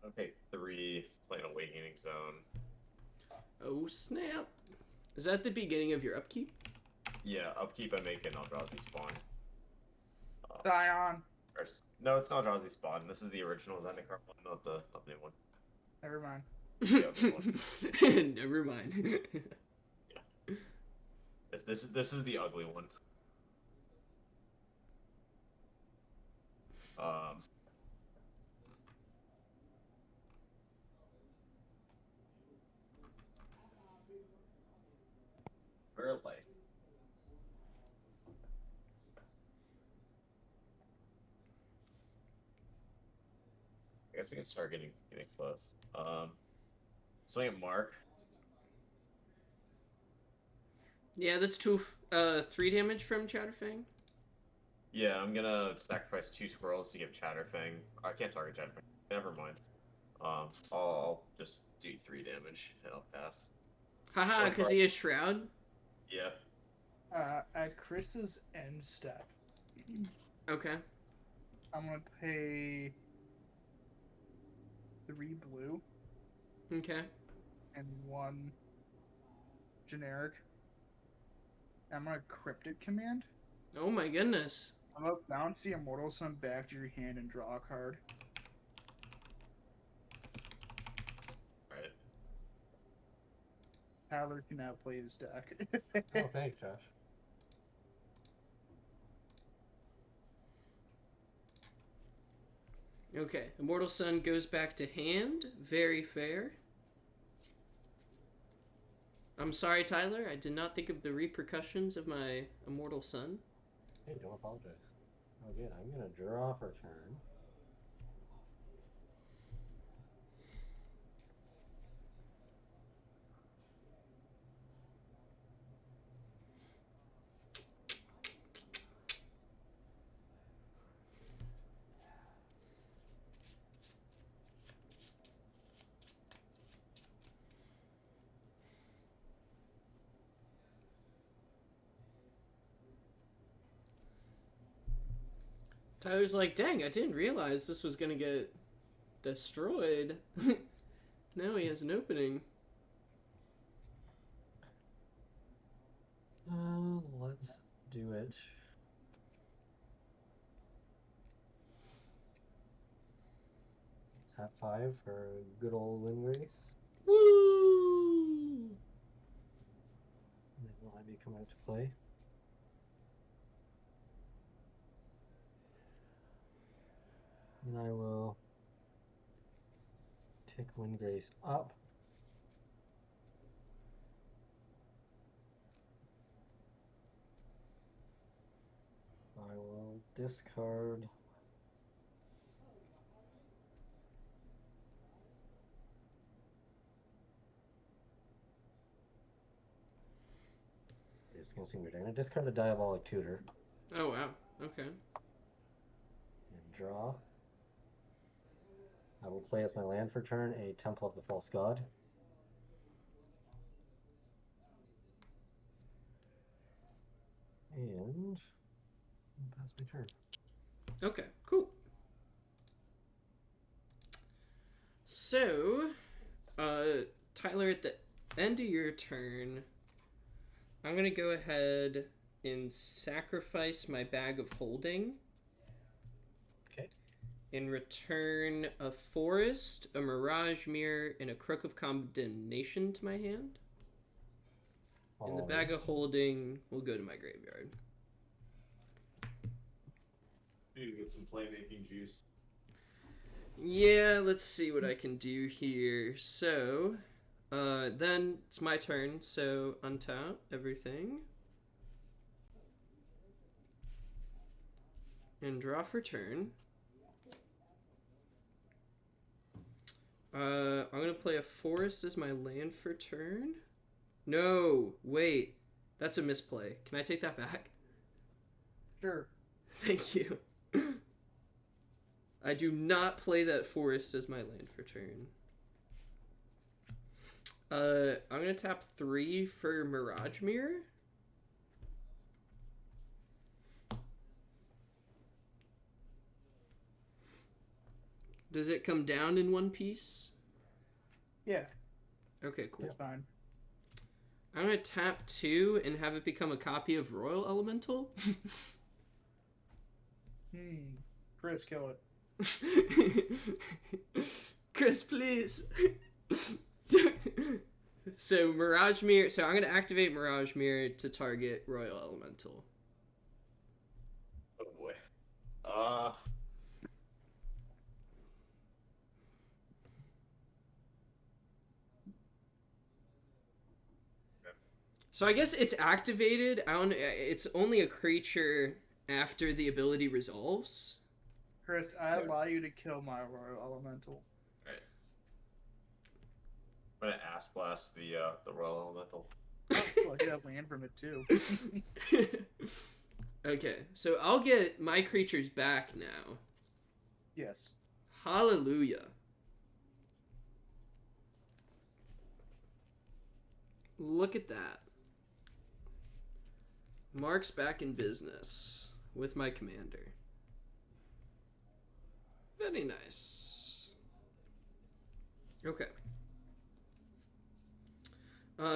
I'll take 3, play an Awakening Zone. Oh, snap. Is that the beginning of your upkeep? Yeah, upkeep I make an Eldrazi spawn. Zion. No, it's not Eldrazi spawn. This is the original Zendikar one, not the new one. Never mind. The ugly one. Never mind. This is the ugly one. Very light. I guess we can start getting close. Swing at Mark. Yeah, that's 3 damage from Chatterfang. Yeah, I'm gonna sacrifice 2 squirrels to give Chatterfang. I can't target Chatterfang. Never mind. I'll just do 3 damage and I'll pass. Haha, because he has Shroud? Yeah. At Chris's end step, Okay. I'm gonna pay 3 blue Okay. and 1 generic. I'm gonna Cryptic Command. Oh my goodness. I'm gonna bounce the Immortal Sun back to your hand and draw a card. Right. Tyler can now play his deck. Oh, thanks, Josh. Okay, Immortal Sun goes back to hand. Very fair. I'm sorry, Tyler. I did not think of the repercussions of my Immortal Sun. Hey, don't apologize. Oh, good. I'm gonna draw for a turn. Tyler's like, dang, I didn't realize this was gonna get destroyed. Now he has an opening. Let's do it. Tap 5 for good old Windgrace. Woo! And then will I be coming out to play? And I will tick Windgrace up. I will discard it's gonna seem weird. I'm gonna discard the Diabolic Tutor Oh, wow. Okay. and draw. I will play as my land for turn a Temple of the False God. And pass my turn. Okay, cool. So, Tyler, at the end of your turn, I'm going to go ahead and sacrifice my Bag of Holding. Okay. In return, a Forest, a Mirage Mirror, and a Crook of Condemnation to my hand. And the Bag of Holding will go to my graveyard. Need to get some playmaking juice. Yeah, let's see what I can do here. So, then it's my turn. So, untap everything. And draw for turn. I'm going to play a Forest as my land for turn. No, wait. That's a misplay. Can I take that back? Sure. Thank you. I do not play that Forest as my land for turn. I'm going to tap 3 for Mirage Mirror. Does it come down in one piece? Yeah, Okay, cool. it's fine. I'm gonna tap 2 and have it become a copy of Royal Elemental. Chris, kill it. Chris, please. So Mirage Mirror. So I'm gonna activate Mirage Mirror to target Royal Elemental. Oh boy. So I guess it's activated. I don't. It's only a creature after the ability resolves. Chris, I allow you to kill my Royal Elemental. Alright. I'm gonna ass blast the Royal Elemental. Well, I get land from it too. Okay, so I'll get my creatures back now. Yes. Hallelujah. Look at that. Mark's back in business with my commander. Very nice. Okay.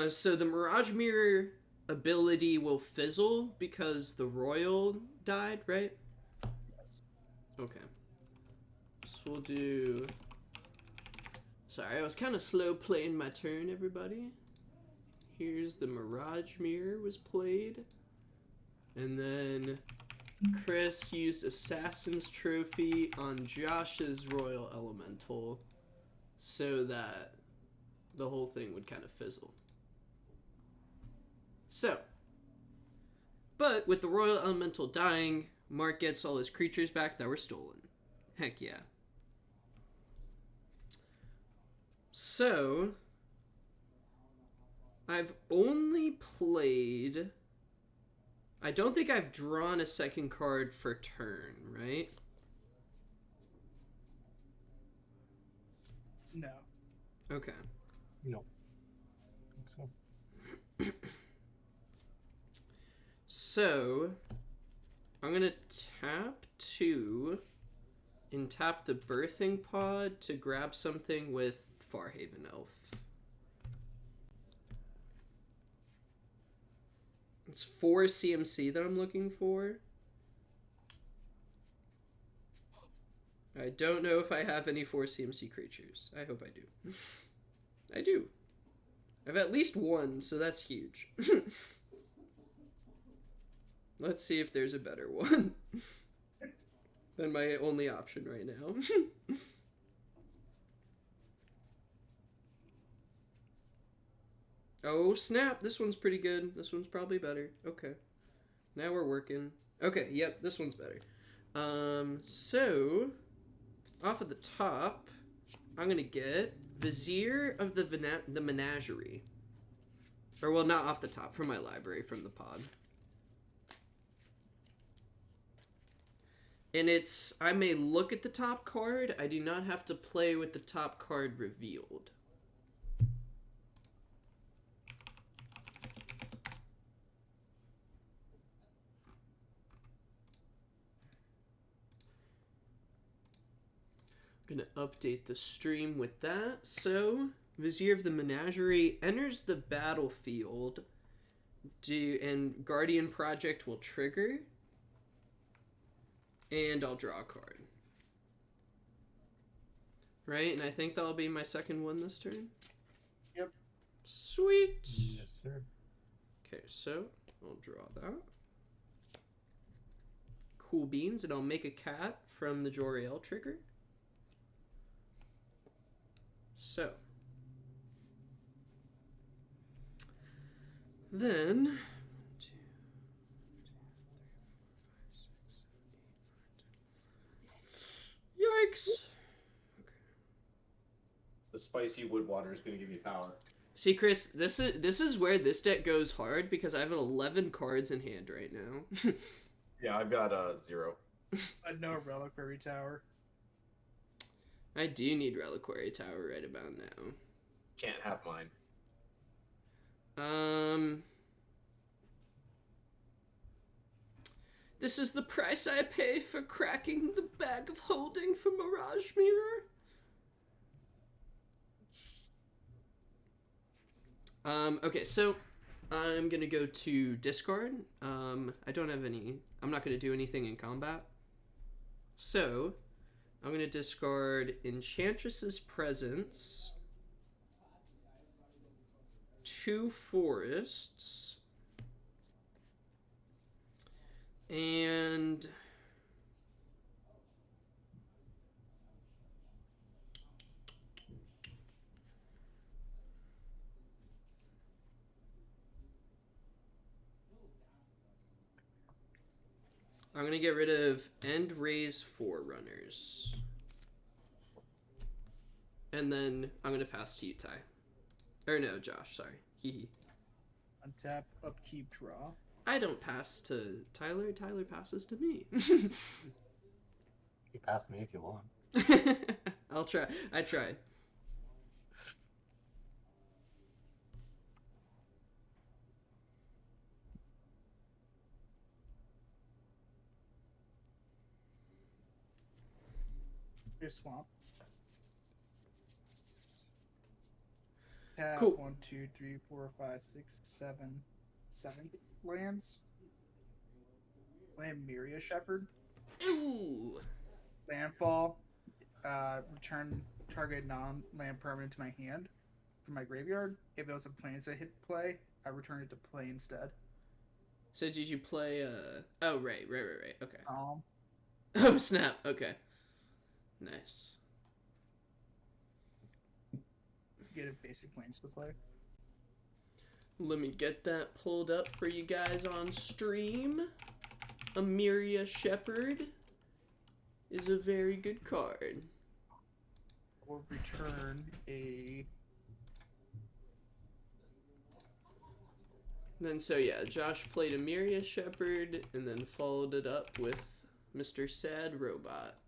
So the Mirage Mirror ability will fizzle because the Royal died, right? Yes. Okay. So we'll do... Sorry, I was kind of slow playing my turn, everybody. Here's the Mirage Mirror was played. And then Chris used Assassin's Trophy on Josh's Royal Elemental so that the whole thing would kind of fizzle. So, but with the Royal Elemental dying, Mark gets all his creatures back that were stolen. Heck yeah. So, I've only played... I don't think I've drawn a second card for turn, right? No. Okay. No. I think so. So, I'm going to tap 2 and tap the Birthing Pod to grab something with Farhaven Elf. It's 4 CMC that I'm looking for. I don't know if I have any 4 CMC creatures. I hope I do. I do. I have at least 1, so that's huge. Let's see if there's a better one than my only option right now. Oh, snap. This one's pretty good. This one's probably better. Okay. Now we're working. Okay, yep, this one's better. So, off of the top, I'm going to get Vizier of the Menagerie. Or, well, not off the top, from my library, from the pod. And it's, I may look at the top card. I do not have to play with the top card revealed. Gonna update the stream with that. So, Vizier of the Menagerie enters the battlefield, and Guardian Project will trigger, and I'll draw a card. Right, and I think that'll be my second one this turn. Yep. Sweet. Yes, sir. Okay, so I'll draw that. Cool beans, and I'll make a cat from the Jolrael trigger. So, then, yikes. The spicy wood water is going to give you power. See, Chris, this is where this deck goes hard because I have 11 cards in hand right now. Yeah, I've got 0. No Reliquary Tower. I do need Reliquary Tower right about now. Can't have mine. This is the price I pay for cracking the bag of holding for Mirage Mirror. Okay, so I'm gonna go to Discard. I don't have any. I'm not gonna do anything in combat. So I'm gonna discard Enchantress's Presence, 2 forests, and I'm gonna get rid of End Raise Forerunners. And then I'm gonna pass to you, Ty. Or no, Josh, sorry. Hee. Untap, upkeep, draw. I don't pass to Tyler. Tyler passes to me. You pass me if you want. I'll try. I tried. Here's swamp. Tap Cool. 1, 2, 3, 4, 5, 6, 7, 7 lands. Land Myria Shepherd. Ooh. Landfall. Return target non-land permanent to my hand from my graveyard. If it was a planes that hit play, I return it to play instead. So did you play? Oh, right. Okay. Oh snap. Okay. Nice. Get a basic planes to play. Let me get that pulled up for you guys on stream. Amiria Shepherd is a very good card. Or return a Then so yeah, Josh played Amiria Shepherd and then followed it up with Mr. Sad Robot.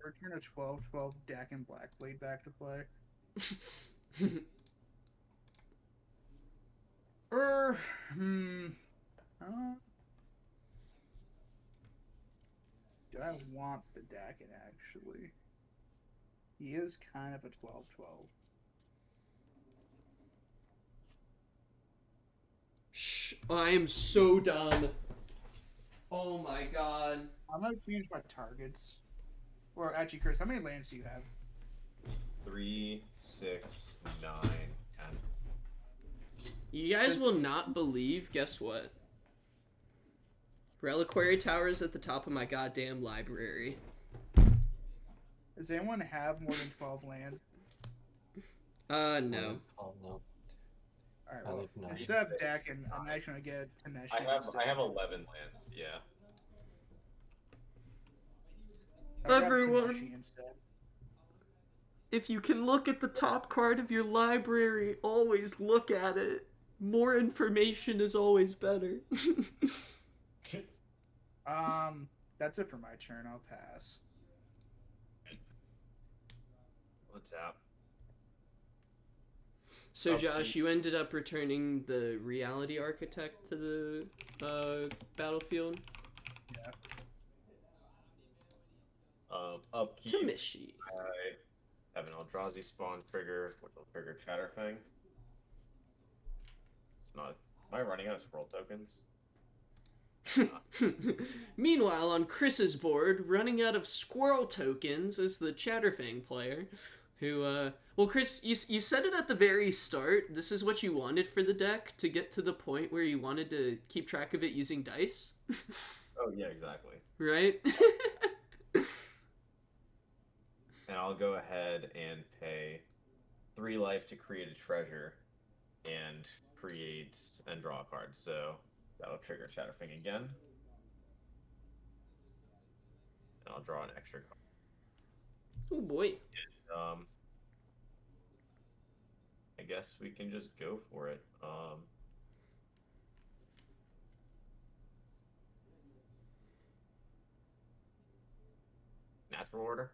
return a 12/12 Dakkon Blackblade back to play. Do I want the Dakkon actually? He is kind of a 12/12. Shh, I am so done. Oh my god. I'm gonna change my targets. Or actually, Chris, how many lands do you have? 3, 6, 9, 10. You guys will not believe, guess what? Reliquary Tower is at the top of my goddamn library. Does anyone have more than 12 lands? No. Oh no. Alright, I well, like nine. instead of Dakkon, I'm actually gonna get Tameshi. I have 11 lands. Yeah. I got Everyone. Tameshi instead. If you can look at the top card of your library, always look at it. More information is always better. That's it for my turn. I'll pass. What's up? So Oh, Josh, you ended up returning the Reality Architect to the battlefield? Yeah. Upkeep. Tamishi. I have an Eldrazi spawn trigger, which will trigger Chatterfang. It's not. Am I running out of scroll tokens? Meanwhile, on Chris's board, running out of squirrel tokens is the Chatterfang player, who, well, Chris, you said it at the very start. This is what you wanted for the deck, to get to the point where you wanted to keep track of it using dice. Oh, yeah, exactly. Right? And I'll go ahead and pay 3 life to create a treasure and create and draw a card. So that'll trigger Chatterfang again. And I'll draw an extra card. Oh boy. I guess we can just go for it. Natural order.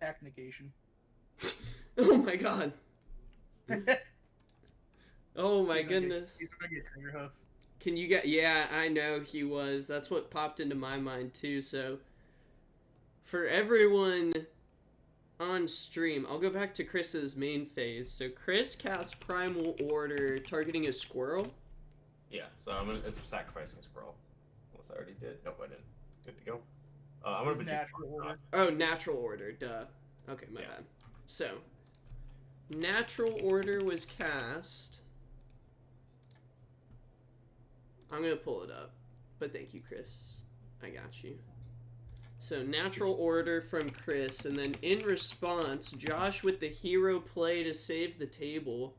Pack negation. Oh my god. Oh my goodness. He's gonna get trigger hoof. Can you get? Yeah, I know he was. That's what popped into my mind too. So, for everyone on stream, I'll go back to Chris's main phase. So Chris cast Primal Order, targeting a squirrel. Yeah, so I'm gonna sacrificing a squirrel. Unless I already did. Nope, I didn't. Good to go. I'm gonna put Natural order. Oh, Natural Order. Duh. Okay, my bad. So, Natural Order was cast. I'm gonna pull it up, but thank you, Chris. I got you. So, Natural Order from Chris, and then in response, Josh with the hero play to save the table.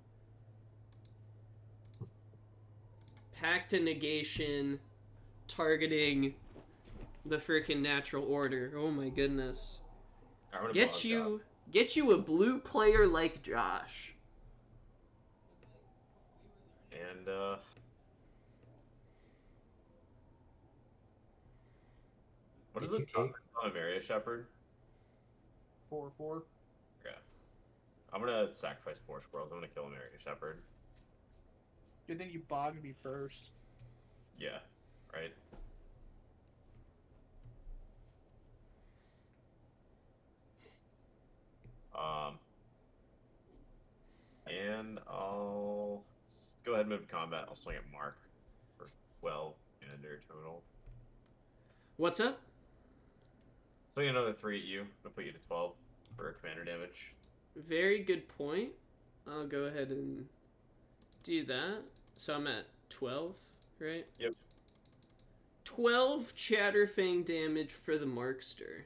Pact to Negation, targeting the freaking Natural Order. Oh my goodness. Get you a blue player like Josh. And what is it? I'm a Maria Shepherd. 4/4. Yeah. I'm gonna sacrifice 4 squirrels. I'm gonna kill a Maria Shepherd. Good thing you bogged me first. Yeah. Right. And I'll go ahead and move to combat. I'll swing at Mark for 12 ender total. What's up? Swing another 3 at you. I'll put you to 12 for commander damage. Very good point. I'll go ahead and do that. So I'm at 12, right? Yep. 12 Chatterfang damage for the Markster.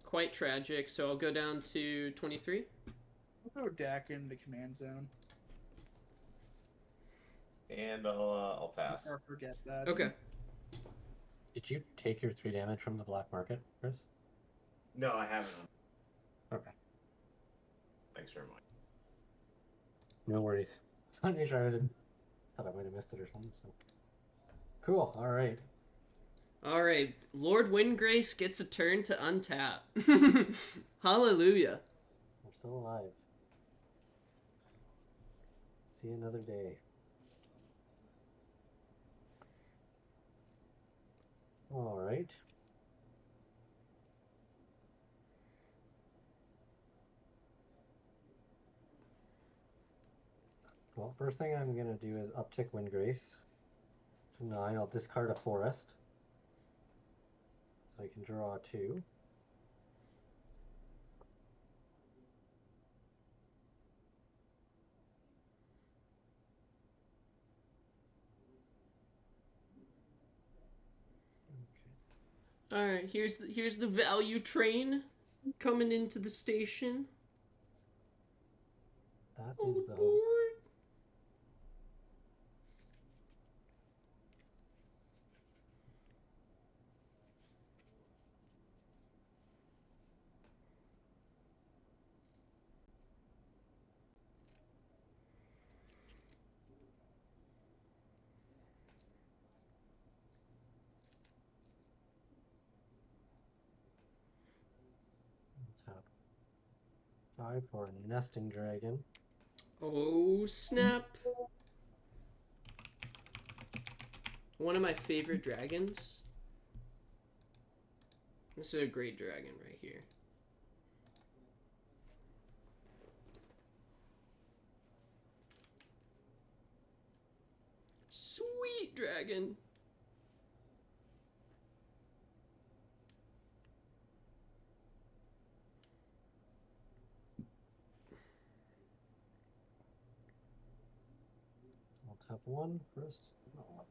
Quite tragic, so I'll go down to 23. I'll throw Dak in the command zone. And I'll pass. Or forget that. Okay. Did you take your 3 damage from the black market, Chris? No, I haven't. Okay. Thanks very much. No worries. Just want to make sure thought I might have missed it or something. So. Cool. All right. All right. Lord Windgrace gets a turn to untap. Hallelujah. We're still alive. See another day. All right. Well, first thing I'm going to do is uptick Windgrace to 9. I'll discard a forest. So I can draw 2. All right, here's the value train coming into the station. That is the hope. Tap 5 for a nesting dragon. Oh, snap. One of my favorite dragons. This is a great dragon right here. Sweet dragon. I'll tap 1 first. Oh.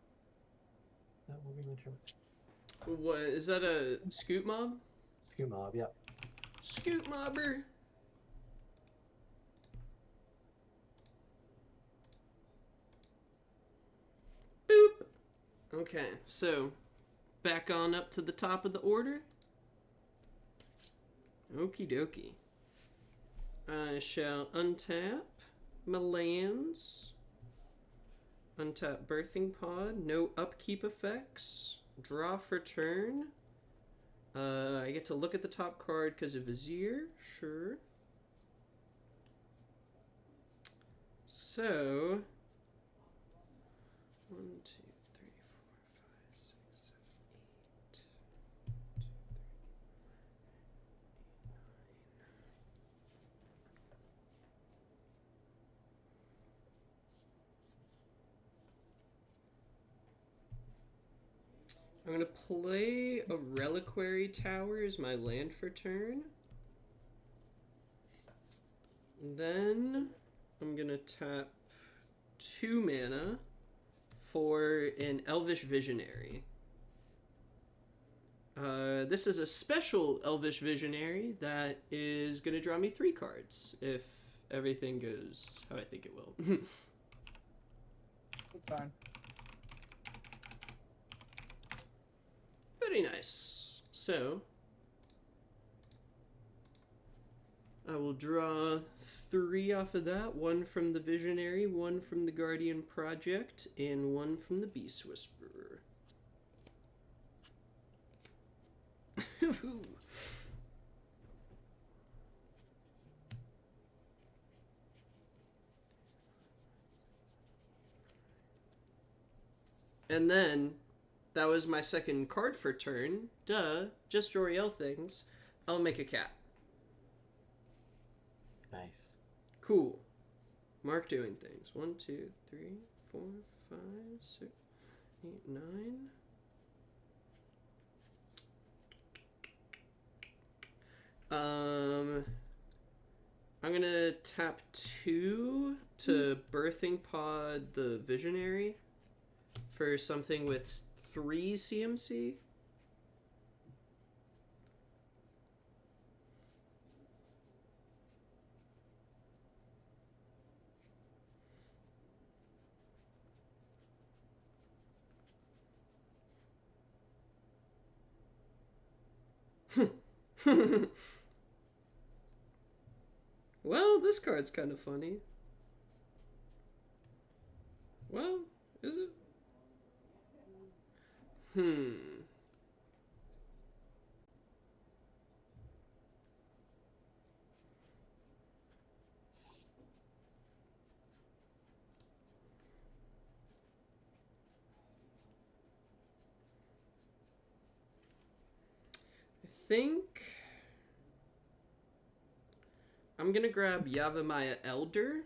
That will be my turn. What is that? A scoot mob? Scoot mob, yep. Scoot mobber. Boop. Okay, so back on up to the top of the order. Okie dokie. I shall untap my lands. Untap Birthing Pod. No upkeep effects. Draw for turn. I get to look at the top card because of Vizier. Sure. So, 1, 2, 3, 4, 5, 6, 7, 8, 9. I'm gonna play a Reliquary Tower as my land for turn. Then I'm gonna tap 2 mana for an Elvish Visionary. This is a special Elvish Visionary that is gonna draw me 3 cards if everything goes how I think it will. That's fine. Very nice. So I will draw 3 off of that. 1 from the Visionary, 1 from the Guardian Project, and 1 from the Beast Whisperer. And then, that was my second card for turn. Duh, just Jolrael things. I'll make a cat. Nice. Cool. Mark doing things. 1, 2, 3, 4, 5, 6, 8, 9. I'm gonna tap 2 to Birthing Pod the Visionary for something with 3 CMC. Well, this card's kind of funny. Well, is it? I think I'm gonna grab Yavimaya Elder